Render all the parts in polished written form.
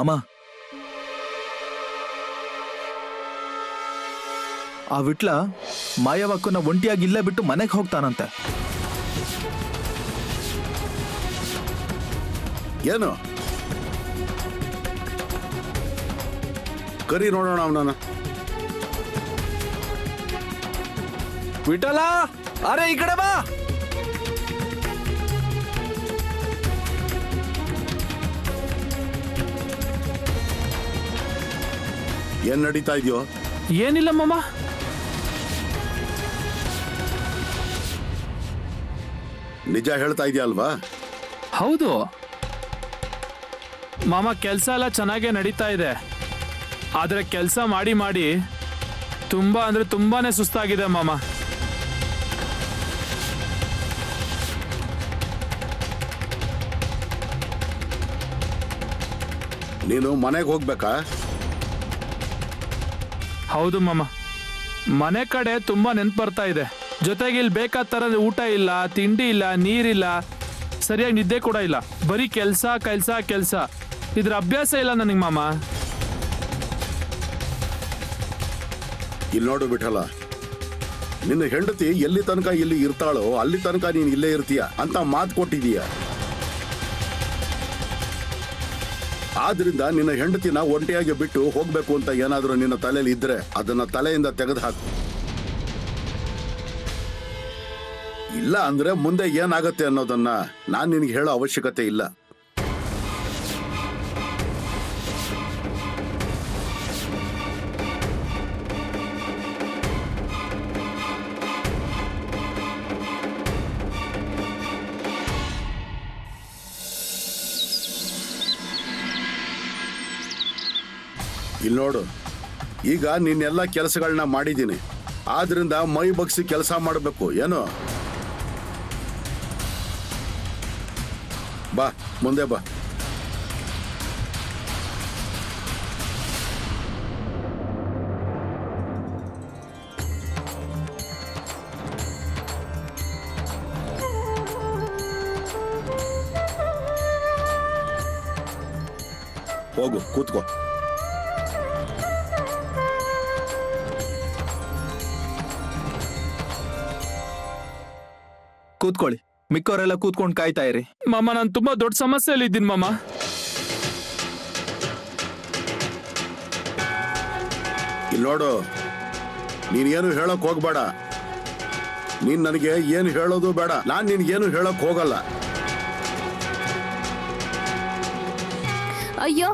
ಮಾಮ, ಆ ವಿಟ್ಲ ಮಾಯವಕ್ಕನ ಒಂಟಿಯಾಗಿ ಇಲ್ಲೇ ಬಿಟ್ಟು ಮನೆಗೆ ಹೋಗ್ತಾನಂತೆ. ಏನು ಕರಿ ನೋಡೋಣ ಅವನನ್ನ. ವಿಠಲ, ಅರೆ ಈ ಕಡೆ ಬಾ. ಏನ್ ನಡೀತಾ ಇದೆಯೋ? ಏನಿಲ್ಲ ಮಾಮ. ನಿಜ ಹೇಳ್ತಾ ಇದೆಯಲ್ವಾ? ಹೌದು ಮಾಮ, ಕೆಲಸ ಎಲ್ಲ ಚೆನ್ನಾಗೇ ನಡೀತಾ ಇದೆ. ಆದ್ರೆ ಕೆಲಸ ಮಾಡಿ ಮಾಡಿ ತುಂಬಾ ಅಂದ್ರೆ ತುಂಬಾನೇ ಸುಸ್ತಾಗಿದೆ ಮಾಮ. ನೀನು ಮನೆಗೆ ಹೋಗ್ಬೇಕಾ? ಹೌದು ಮಾಮ, ಮನೆ ಕಡೆ ತುಂಬಾ ನೆನ್ಪು ಬರ್ತಾ ಇದೆ. ಜೊತೆಗೆ ಇಲ್ಲಿ ಬೇಕಾದ ಥರದ ಊಟ ಇಲ್ಲ, ತಿಂಡಿ ಇಲ್ಲ, ನೀರಿಲ್ಲ, ಸರಿಯಾಗಿ ನಿದ್ದೆ ಕೂಡ ಇಲ್ಲ. ಬರೀ ಕೆಲಸ ಕೆಲಸ ಕೆಲಸ, ಇದ್ರ ಅಭ್ಯಾಸ ಇಲ್ಲ ನನಗೆ ಮಾಮ. ಇಲ್ಲಿ ನೋಡು ಬಿಠಲ, ನಿನ್ನ ಹೆಂಡತಿ ಎಲ್ಲಿ ತನಕ ಇಲ್ಲಿ ಇರ್ತಾಳೋ ಅಲ್ಲಿ ತನಕ ನೀನು ಇಲ್ಲೇ ಇರ್ತೀಯ ಅಂತ ಮಾತು ಕೊಟ್ಟಿದೀಯ. ಆದ್ರಿಂದ ನಿನ್ನ ಹೆಂಡತಿನ ಒಂಟಿಯಾಗಿ ಬಿಟ್ಟು ಹೋಗ್ಬೇಕು ಅಂತ ಏನಾದ್ರೂ ನಿನ್ನ ತಲೆಯಲ್ಲಿ ಇದ್ರೆ ಅದನ್ನ ತಲೆಯಿಂದ ತೆಗೆದು ಹಾಕು. ಇಲ್ಲ ಅಂದ್ರೆ ಮುಂದೆ ಏನಾಗತ್ತೆ ಅನ್ನೋದನ್ನ ನಾನ್ ನಿನಗೆ ಹೇಳೋ ಅವಶ್ಯಕತೆ ಇಲ್ಲ. ಇಲ್ಲಿ ನೋಡು, ಈಗ ನಿನ್ನೆಲ್ಲ ಕೆಲಸಗಳನ್ನ ಮಾಡಿದ್ದೀನಿ. ಆದ್ರಿಂದ ಮೈ ಬಗ್ಸಿ ಕೆಲಸ ಮಾಡಬೇಕು. ಏನು? ಬಾ, ಮುಂದೆ ಬಾ. ಹೋಗು, ಕೂತ್ಕೋ. ಕೂತ್ಕೊಳ್ಳಿ, ಮಿಕ್ಕವರೆಲ್ಲ ಕೂತ್ಕೊಂಡು ಕಾಯ್ತಾ ಇರಿ. ಮಾಮ, ನಾನು ತುಂಬಾ ದೊಡ್ಡ ಸಮಸ್ಯೆಯಲ್ಲಿ ಇದ್ದೀನಿ ಮಾಮ. ಇಲ್ಲಿ ನೋಡು, ನೀನೇನು ಹೇಳಕ್ ಹೋಗ್ಬೇಡ. ನೀನ್ ನನಗೆ ಏನು ಹೇಳೋದು ಬೇಡ, ನಾನ್ ನಿನ್ಗೇನು ಹೇಳಕ್ ಹೋಗಲ್ಲ. ಅಯ್ಯೋ,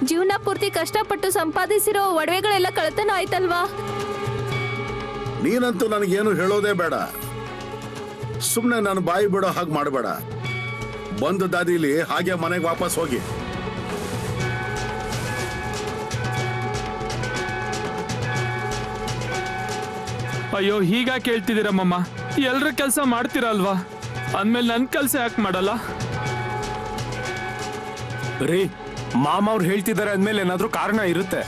ಜೀವನ ಪೂರ್ತಿ ಕಷ್ಟಪಟ್ಟು ಸಂಪಾದಿಸಿರೋ ಒಡವೆಗಳೆಲ್ಲ ಕಳ್ತನ ಆಯ್ತಲ್ವಾ? ನೀನಂತೂ ನನಗೇನು ಹೇಳೋದೇ ಬೇಡ. ಸುಮ್ನೆ ನಾನು ಬಾಯಿ ಬಿಡೋ ಹಾಗೆ ಮಾಡಬೇಡ. ಬಂದ ದಾರಿಲಿ ಹಾಗೆ ಮನೆಗೆ ವಾಪಸ್ ಹೋಗಿ. ಅಯ್ಯೋ, ಹೀಗ ಕೇಳ್ತಿದ್ದೀರ ಮಾಮ? ಎಲ್ರ ಕೆಲಸ ಮಾಡ್ತೀರಲ್ವಾ, ಅಂದ್ಮೇಲೆ ನನ್ನ ಕೆಲಸ ಯಾಕೆ ಮಾಡಲ್ಲ? ರೀ, ಮಾಮ ಅವ್ರು ಹೇಳ್ತಿದ್ದಾರೆ ಅಂದ್ಮೇಲೆ ಏನಾದ್ರೂ ಕಾರಣ ಇರುತ್ತೆ.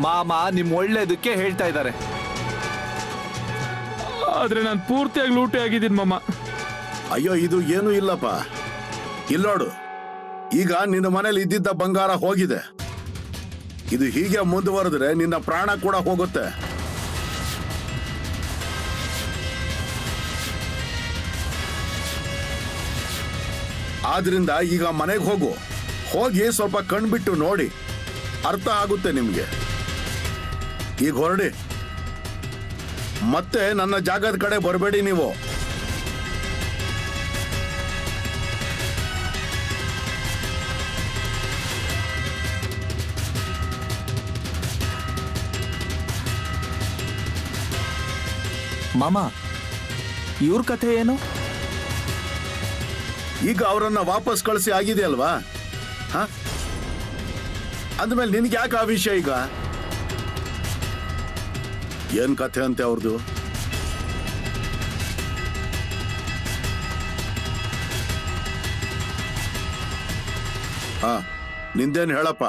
ಮಾಮ ನಿಮ್ ಒಳ್ಳೇದಕ್ಕೆ ಹೇಳ್ತಾ ಇದ್ದಾರೆ. ಆದ್ರೆ ನಾನು ಪೂರ್ತಿಯಾಗಿ ಲೂಟಿ ಆಗಿದ್ದೀನಿ ಮಾಮ. ಅಯ್ಯೋ, ಇದು ಏನು ಇಲ್ಲಪ್ಪ. ಇಲ್ಲೋಡು, ಈಗ ನಿನ್ನ ಮನೇಲಿ ಇದ್ದಿದ್ದ ಬಂಗಾರ ಹೋಗಿದೆ. ಇದು ಹೀಗೆ ಮುಂದುವರೆದ್ರೆ ನಿನ್ನ ಪ್ರಾಣ ಕೂಡ ಹೋಗುತ್ತೆ. ಆದ್ರಿಂದ ಈಗ ಮನೆಗೆ ಹೋಗು. ಹೋಗಿ ಸ್ವಲ್ಪ ಕಣ್ಬಿಟ್ಟು ನೋಡಿ, ಅರ್ಥ ಆಗುತ್ತೆ ನಿಮ್ಗೆ. ಈಗ ಹೊರಡಿ, ಮತ್ತೆ ನನ್ನ ಜಾಗದ ಕಡೆ ಬರಬೇಡಿ ನೀವು. ಮಾಮ, ಇವ್ರ ಕಥೆ ಏನು? ಈಗ ಅವರನ್ನ ವಾಪಸ್ ಕಳಿಸಿ ಆಗಿದೆ ಅಲ್ವಾ? ಅಂದ್ಮೇಲೆ ನಿನ್ಗೆ ಯಾಕೆ ಆ ವಿಷಯ? ಈಗ ಏನ್ ಕಥೆ ಅಂತೆ ಅವ್ರದ್ದು? ನಿಂದೇನು ಹೇಳಪ್ಪ.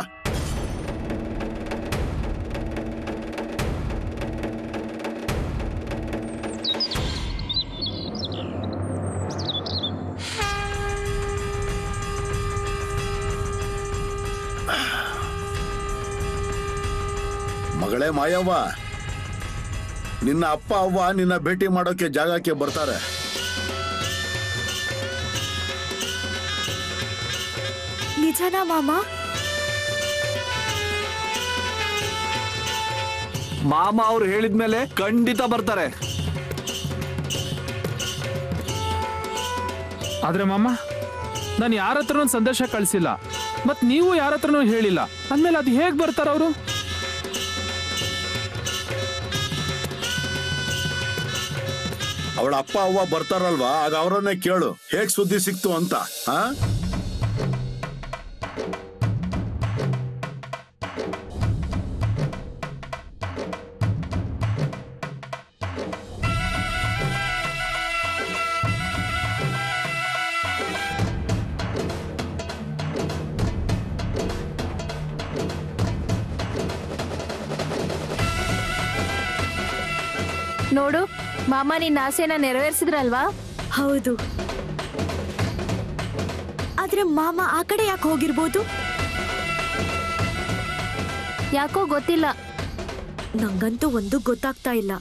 ನಾಳೆ ಮಾಯವ್ವ ನಿನ್ನ ಅಪ್ಪ ಅವ್ವ ನಿನ್ನ ಭೇಟಿ ಮಾಡೋಕೆ ಜಾಗಕ್ಕೆ ಬರ್ತಾರೆ. ನಿಜನಾ ಮಾಮ? ಮಾಮ ಅವ್ರು ಹೇಳಿದ್ಮೇಲೆ ಖಂಡಿತ ಬರ್ತಾರೆ. ಆದ್ರೆ ಮಾಮ, ನಾನು ಯಾರ ಹತ್ರನೂ ಸಂದೇಶ ಕಳಿಸಿಲ್ಲ, ಮತ್ ನೀವು ಯಾರ ಹತ್ರನೂ ಹೇಳಿಲ್ಲ ಅಂದ್ಮೇಲೆ ಅದು ಹೇಗ್ ಬರ್ತಾರ ಅವರು? ಅವಳ ಅಪ್ಪ ಅವ್ವ ಬರ್ತಾರಲ್ವಾ, ಆಗ ಅವರನ್ನೇ ಕೇಳು ಹೇಗ್ ಸುದ್ದಿ ಸಿಕ್ತು ಅಂತ. ಹಾ, ನೋಡು ಮಾಮ, ನಿನ್ನ ಆಸೆನ ನೆರವೇರಿಸಿದ್ರಲ್ವಾ? ಹೌದು. ಆದ್ರೆ ಮಾಮ ಆ ಕಡೆ ಯಾಕೆ ಹೋಗಿರ್ಬೋದು? ಯಾಕೋ ಗೊತ್ತಿಲ್ಲ. ನಂಗಂತೂ ಒಂದು ಗೊತ್ತಾಗ್ತಾ ಇಲ್ಲ.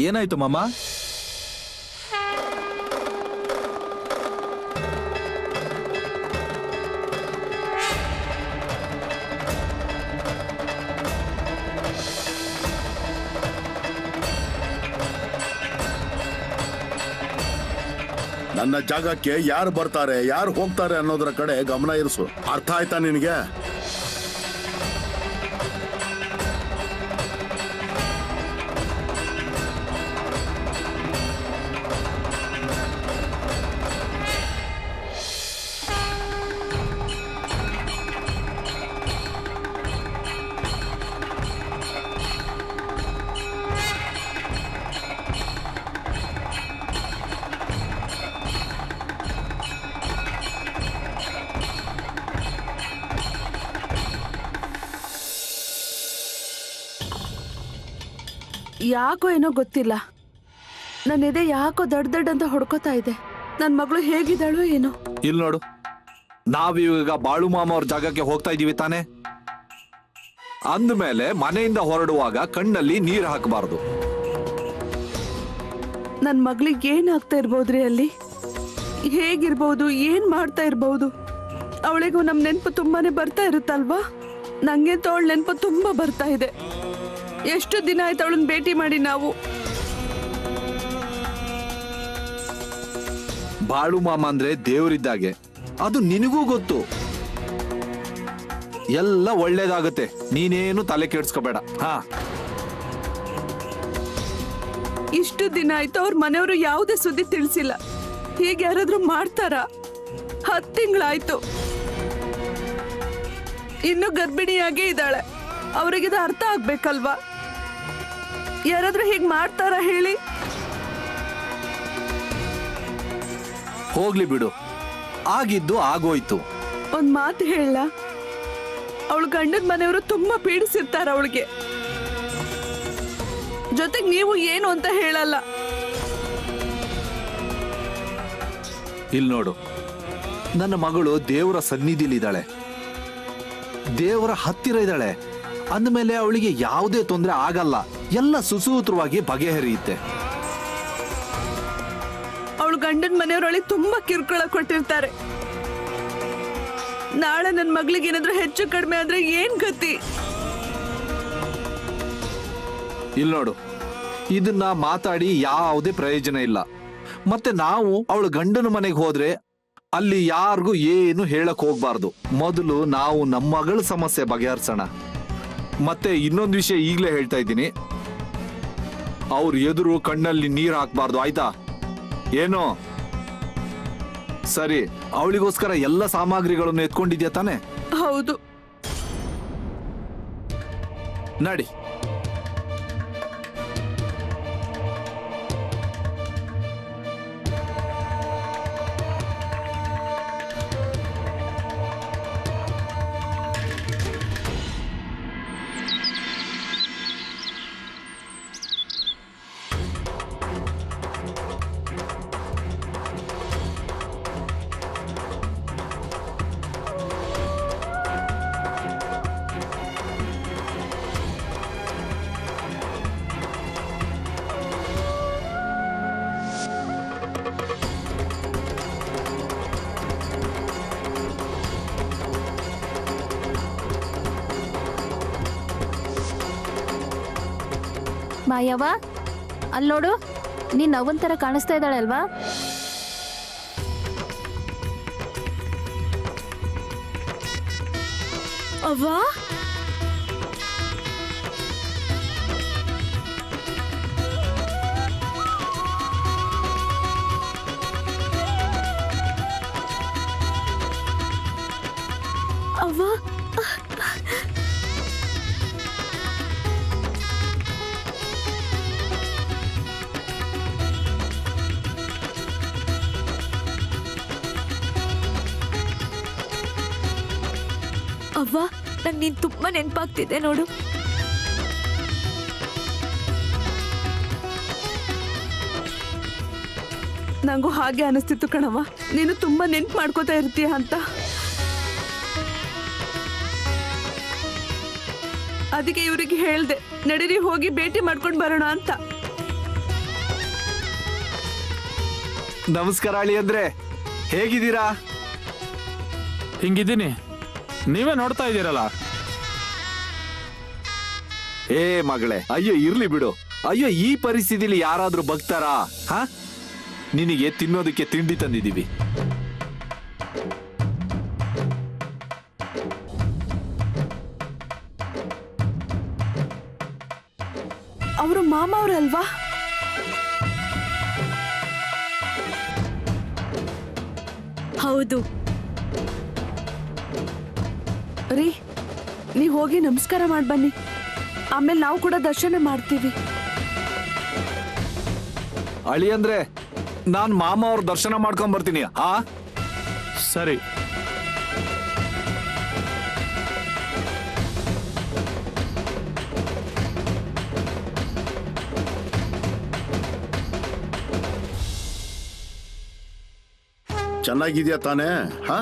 ಏನಾಯ್ತು ಮಾಮ? ನನ್ನ ಜಾಗಕ್ಕೆ ಯಾರು ಬರ್ತಾರೆ ಯಾರು ಹೋಗ್ತಾರೆ ಅನ್ನೋದ್ರ ಕಡೆ ಗಮನ ಇರಿಸು. ಅರ್ಥ ಆಯ್ತಾ ನಿನಗೆ? ಯಾಕೋ ಏನೋ ಗೊತ್ತಿಲ್ಲ, ನನ್ನ ಎದೆ ಯಾಕೋ ದೊಡ್ಡ ದೊಡ್ಡ ಅಂತ ಹೊಡ್ಕೋತಾ ಇದೆ. ನನ್ನ ಮಗಳು ಹೇಗಿದ್ದಾಳೋ ಏನೋ. ಇಲ್ಲಿ ನೋಡು, ನಾವೀಗ ಬಾಳು ಮಾಮ ಅವ್ರ ಜಾಗಕ್ಕೆ ಹೋಗ್ತಾ ಇದೀವಿ ತಾನೆ. ಅಂದ್ಮೇಲೆ ಮನೆಯಿಂದ ಹೊರಡುವಾಗ ಕಣ್ಣಲ್ಲಿ ನೀರು ಹಾಕಬಾರ್ದು. ನನ್ನ ಮಗಳಿಗೆ ಏನಾಗ್ತಾ ಇರ್ಬೋದ್ರಿ ಅಲ್ಲಿ? ಹೇಗಿರ್ಬೋದು, ಏನ್ ಮಾಡ್ತಾ ಇರ್ಬೋದು? ಅವಳಿಗೂ ನಮ್ ನೆನಪು ತುಂಬಾನೇ ಬರ್ತಾ ಇರುತ್ತಲ್ವಾ? ನಂಗಂತೂ ಅವಳ ನೆನಪು ತುಂಬಾ ಬರ್ತಾ ಇದೆ. ಎಷ್ಟು ದಿನ ಆಯ್ತು ಅವಳನ್ನ ಭೇಟಿ ಮಾಡಿ ನಾವು. ಬಾಳು ಮಾಮ ಅಂದ್ರೆ ದೇವರಿದ್ದಾಗೆ, ಅದು ನಿನಗೂ ಗೊತ್ತು. ಎಲ್ಲ ಒಳ್ಳೇದಾಗುತ್ತೆ, ನೀನೇನು ತಲೆ ಕೆಡ್ಸ್ಕೋಬೇಡ. ಹಾ, ಇಷ್ಟು ದಿನ ಆಯ್ತು ಅವ್ರ ಮನೆಯವರು ಯಾವುದೇ ಸುದ್ದಿ ತಿಳಿಸಿಲ್ಲ. ಹೀಗೆ ಯಾರಾದ್ರೂ ಮಾಡ್ತಾರಾ? 10 ತಿಂಗಳಾಯ್ತು, ಇನ್ನು ಗರ್ಭಿಣಿಯಾಗೇ ಇದ್ದಾಳೆ. ಅವರಿಗಿದು ಅರ್ಥ ಆಗ್ಬೇಕಲ್ವಾ? ಯಾರಾದ್ರೂ ಹೀಗ್ ಮಾಡ್ತಾರ ಹೇಳಿ? ಹೋಗ್ಲಿ ಬಿಡು, ಆಗಿದ್ದು ಆಗೋಯ್ತು. ಒಂದ್ ಮಾತು ಹೇಳ, ಅವಳು ಗಂಡನ ಮನೆಯವರು ತುಂಬಾ ಪೀಡಿಸಿರ್ತಾರ ಅವಳಿಗೆ. ಜೊತೆಗೆ ನೀವು ಏನು ಅಂತ ಹೇಳಲ್ಲ. ಇಲ್ಲಿ ನೋಡು, ನನ್ನ ಮಗಳು ದೇವರ ಸನ್ನಿಧಿಲಿದ್ದಾಳೆ, ದೇವರ ಹತ್ತಿರ ಇದ್ದಾಳೆ ಅಂದಮೇಲೆ ಅವಳಿಗೆ ಯಾವುದೇ ತೊಂದರೆ ಆಗಲ್ಲ. ಎಲ್ಲ ಸುಸೂತ್ರವಾಗಿ ಬಗೆಹರಿಯುತ್ತೆ. ಅವಳು ಗಂಡನ ಮನೆಯವರೊಳಗೆ ತುಂಬಾ ಕಿರುಕುಳ ಕೊಟ್ಟಿರ್ತಾರೆ. ನಾಳೆ ನನ್ನ ಮಗಳಿಗೆ ಏನಾದ್ರೂ ಹೆಚ್ಚು ಕಡಿಮೆ ಆದ್ರೆ ಏನ್ ಗತಿ? ಇಲ್ಲಿ ನೋಡು, ಇದನ್ನ ಮಾತಾಡಿ ಯಾವುದೇ ಪ್ರಯೋಜನ ಇಲ್ಲ. ಮತ್ತೆ ನಾವು ಅವಳು ಗಂಡನ ಮನೆಗೆ ಹೋದ್ರೆ ಅಲ್ಲಿ ಯಾರಿಗೂ ಏನು ಹೇಳಕ್ ಹೋಗ್ಬಾರ್ದು. ಮೊದಲು ನಾವು ನಮ್ಮ ಮಗಳ ಸಮಸ್ಯೆ ಬಗೆಹರಿಸೋಣ. ಮತ್ತೆ ಇನ್ನೊಂದು ವಿಷಯ ಈಗಲೇ ಹೇಳ್ತಾ ಇದ್ದೀನಿ, ಅವ್ರ ಎದುರು ಕಣ್ಣಲ್ಲಿ ನೀರು ಹಾಕ್ಬಾರ್ದು, ಆಯ್ತಾ? ಏನೋ ಸರಿ, ಅವಳಿಗೋಸ್ಕರ ಎಲ್ಲ ಸಾಮಗ್ರಿಗಳನ್ನು ಎತ್ಕೊಂಡಿದ್ಯಾ ತಾನೆ? ಹೌದು. ನಡಿ. ಮಾಯವ್ವ ಅಲ್ಲಿ ನೋಡು, ನೀನ್ ಅವನ್ ತರ ಕಾಣಿಸ್ತಾ ಇದ್ದಾಳೆ ಅಲ್ವಾ? ಅವ್ವ ಅವ್ವ ಅವ್ವ ನಂಗೆ ನೀನ್ ತುಂಬಾ ನೆನಪಾಗ್ತಿದೆ ನೋಡು. ನಂಗೂ ಹಾಗೆ ಅನಿಸ್ತಿತ್ತು ಕಣವ್ವ, ನೀನು ತುಂಬಾ ನೆನ್ಪು ಮಾಡ್ಕೋತಾ ಇರ್ತೀಯ ಅಂತ. ಅದಕ್ಕೆ ಇವ್ರಿಗೆ ಹೇಳ್ದೆ, ನಡೀರಿ ಹೋಗಿ ಭೇಟಿ ಮಾಡ್ಕೊಂಡು ಬರೋಣ ಅಂತ. ನಮಸ್ಕಾರ ಅಳಿ ಅಂದ್ರೆ, ಹೇಗಿದ್ದೀರಾ? ಹಿಂಗಿದ್ದೀನಿ, ನೀವೇ ನೋಡ್ತಾ ಇದ್ದೀರಲ್ಲ. ಏ ಮಗಳೇ, ಅಯ್ಯೋ ಇರ್ಲಿ ಬಿಡು. ಅಯ್ಯೋ ಈ ಪರಿಸ್ಥಿತಿಲಿ ಯಾರಾದ್ರೂ ಬಗ್ತಾರಾ? ಹಾ, ನಿನಗೆ ತಿನ್ನೋದಕ್ಕೆ ತಿಂಡಿ ತಂದಿದ್ದೀವಿ. ಅವರು ಮಾಮ ಅವ್ರಲ್ವಾ? ಹೌದು. ರೀ, ನೀವ್ ಹೋಗಿ ನಮಸ್ಕಾರ ಮಾಡಿ ಬನ್ನಿ, ಆಮೇಲೆ ನಾವು ಕೂಡ ದರ್ಶನ ಮಾಡ್ತೀವಿ. ಅಳಿ ಅಂದ್ರೆ ನಾನ್ ಮಾಮ ಅವ್ರ ದರ್ಶನ ಮಾಡ್ಕೊಂಡ್ ಬರ್ತೀನಿ. ಹಾ ಸರಿ. ಚೆನ್ನಾಗಿದ್ಯಾ ತಾನೇ? ಹಾ,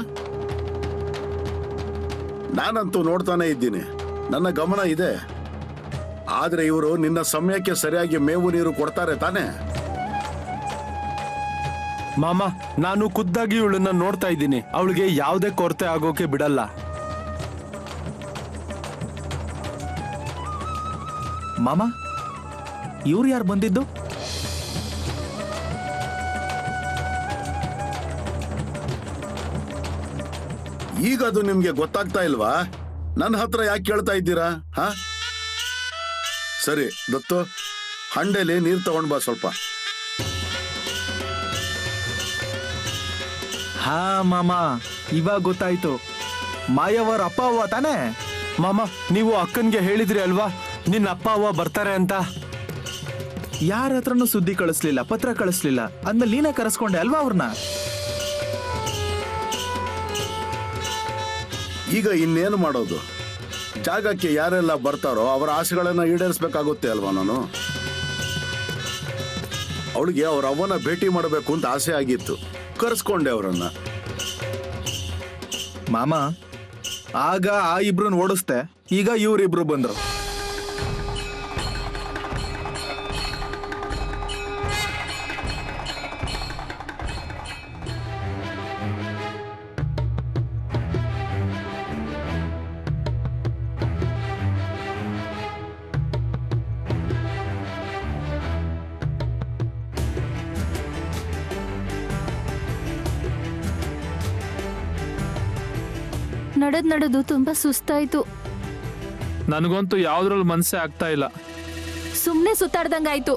ನಾನಂತೂ ನೋಡ್ತಾನೆ ಇದ್ದೀನಿ, ನನ್ನ ಗಮನ ಇದೆ. ಆದ್ರೆ ಇವರು ನಿನ್ನ ಸಮಯಕ್ಕೆ ಸರಿಯಾಗಿ ಮೇವು ನೀರು ಕೊಡ್ತಾರೆ ತಾನೇ? ಮಾಮ, ನಾನು ಖುದ್ದಾಗಿ ಇವಳನ್ನ ನೋಡ್ತಾ ಇದ್ದೀನಿ. ಅವಳಿಗೆ ಯಾವುದೇ ಕೊರತೆ ಆಗೋಕೆ ಬಿಡಲ್ಲ. ಮಾಮ, ಇವ್ರು ಯಾರು ಬಂದಿದ್ದು? ಈಗ ಅದು ನಿಮ್ಗೆ ಗೊತ್ತಾಗ್ತಾ ಇಲ್ವಾ? ನನ್ನ ಹತ್ರ ಯಾಕೆ ಕೇಳ್ತಾ ಇದ್ದೀರಾ? ಹಾ, ಸರಿ ದತ್ತು, ಹಂಡೆಲಿ ನೀರು ತಗೊಂಡ್ ಬಾ ಸ್ವಲ್ಪ. ಹಾ ಮಾಮ, ಇವಾಗ ಗೊತ್ತಾಯ್ತು. ಮಾಯವರ ಅಪ್ಪ ಅವ್ವ ತಾನೇ? ಮಾಮ, ನೀವು ಅಕ್ಕನ್ಗೆ ಹೇಳಿದ್ರಿ ಅಲ್ವಾ ನಿನ್ನ ಅಪ್ಪ ಅವ್ವ ಬರ್ತಾರೆ ಅಂತ? ಯಾರ ಹತ್ರನೂ ಸುದ್ದಿ ಕಳಿಸ್ಲಿಲ್ಲ, ಪತ್ರ ಕಳಿಸ್ಲಿಲ್ಲ. ಅಂದ್ಮೇಲೆ ನೀನೇ ಕರೆಸ್ಕೊಂಡೆ ಅಲ್ವಾ ಅವ್ರನ್ನ? ಈಗ ಇನ್ನೇನು ಮಾಡೋದು? ಜಾಗಕ್ಕೆ ಯಾರೆಲ್ಲ ಬರ್ತಾರೋ ಅವರ ಆಸೆಗಳನ್ನ ಈಡೇರಿಸಬೇಕಾಗುತ್ತೆ ಅಲ್ವಾ ನಾನು? ಅವಳಿಗೆ ಅವ್ರ ಅವ್ವನ ಭೇಟಿ ಮಾಡಬೇಕು ಅಂತ ಆಸೆ ಆಗಿತ್ತು, ಕರೆಸ್ಕೊಂಡೆ ಅವರನ್ನ. ಮಾಮ, ಆಗ ಆ ಇಬ್ರನ್ನ ಓಡಿಸ್ದೆ, ಈಗ ಇವ್ರಿಬ್ರು ಬಂದ್ರು. ನಡೆದು ತುಂಬಾ ಸುಸ್ತಾಯ್ತು. ನನಗಂತೂ ಯಾವ್ದ್ರಲ್ಲಿ ಮನಸ್ಸೇ ಆಗ್ತಾ ಇಲ್ಲ. ಸುಮ್ನೆ ಸುತ್ತಾಡ್ದಂಗಾಯ್ತು.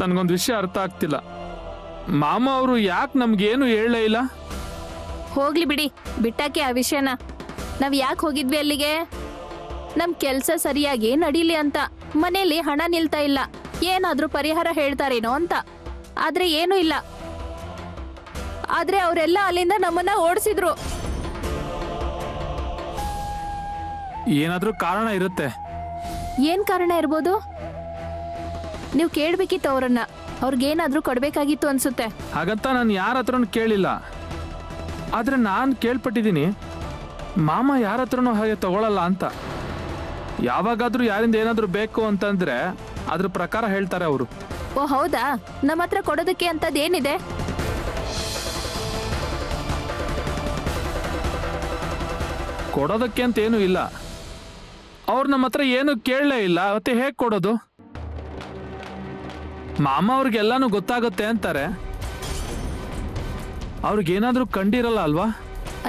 ನನ್ಗೊಂದು ವಿಷಯ ಅರ್ಥ ಆಗ್ತಿಲ್ಲ. ಮಾಮ ಅವರು ಯಾಕೆ ನಮ್ಗೇನು ಹೇಳಲೇ ಇಲ್ಲ? ಹೋಗ್ಲಿ ಬಿಡಿ, ಬಿಟ್ಟಾಕೆ ಆ ವಿಷಯನ. ನಾವ್ ಯಾಕೆ ಹೋಗಿದ್ವಿ ಅಲ್ಲಿಗೆ? ನಮ್ ಕೆಲ್ಸ ಸರಿಯಾಗಿ ನಡೀಲಿ ಅಂತ. ಮನೇಲಿ ಹಣ ನಿಲ್ತಾ ಇಲ್ಲ, ಏನಾದ್ರೂ ಪರಿಹಾರ ಹೇಳ್ತಾರೇನೋ ಅಂತ. ಆದ್ರೆ ಏನೂ ಇಲ್ಲ. ಆದ್ರೆ ಅವರೆಲ್ಲ ಅಲ್ಲಿಂದ ನಮ್ಮನ್ನ ಓಡಿಸಿದ್ರು. ಏನಾದ್ರೂ ಕಾರಣ ಇರುತ್ತೆ. ಏನ್ ಕಾರಣ ಇರ್ಬೋದು? ನೀವು ಕೇಳ್ಬೇಕಿತ್ತು ಅವ್ರನ್ನ. ಅವ್ರಿಗೇನಾದ್ರೂ ಕೊಡ್ಬೇಕಾಗಿತ್ತು ಅನ್ಸುತ್ತೆ. ಹಾಗಂತ ನಾನು ಯಾರ ಹತ್ರನೂ ಕೇಳಿಲ್ಲ. ಆದ್ರೆ ನಾನು ಕೇಳ್ಪಟ್ಟಿದ್ದೀನಿ, ಮಾಮ ಯಾರ ಹತ್ರನೂ ಹಾಗೆ ತಗೊಳಲ್ಲ ಅಂತ. ಯಾವಾಗಾದ್ರೂ ಯಾರಿಂದ ಏನಾದ್ರೂ ಬೇಕು ಅಂತಂದ್ರೆ ಅದ್ರ ಪ್ರಕಾರ ಹೇಳ್ತಾರೆ ಅವರು. ಓ ಹೌದಾ? ನಮ್ಮ ಹತ್ರ ಕೊಡೋದಕ್ಕೆ ಅಂತದೇನಿದೆ? ಕೊಡೋದಕ್ಕೆ ಅಂತ ಏನೂ ಇಲ್ಲ. ಅವ್ರು ನಮ್ಮ ಹತ್ರ ಏನು ಕೇಳಲೇ ಇಲ್ಲ, ಮತ್ತೆ ಹೇಗ್ ಕೊಡೋದು? ಮಾಮ ಅವ್ರಿಗೆಲ್ಲಾನು ಗೊತ್ತಾಗುತ್ತೆ ಅಂತಾರೆ. ಅವ್ರಿಗೇನಾದ್ರೂ ಕಂಡಿರಲ್ಲ ಅಲ್ವಾ?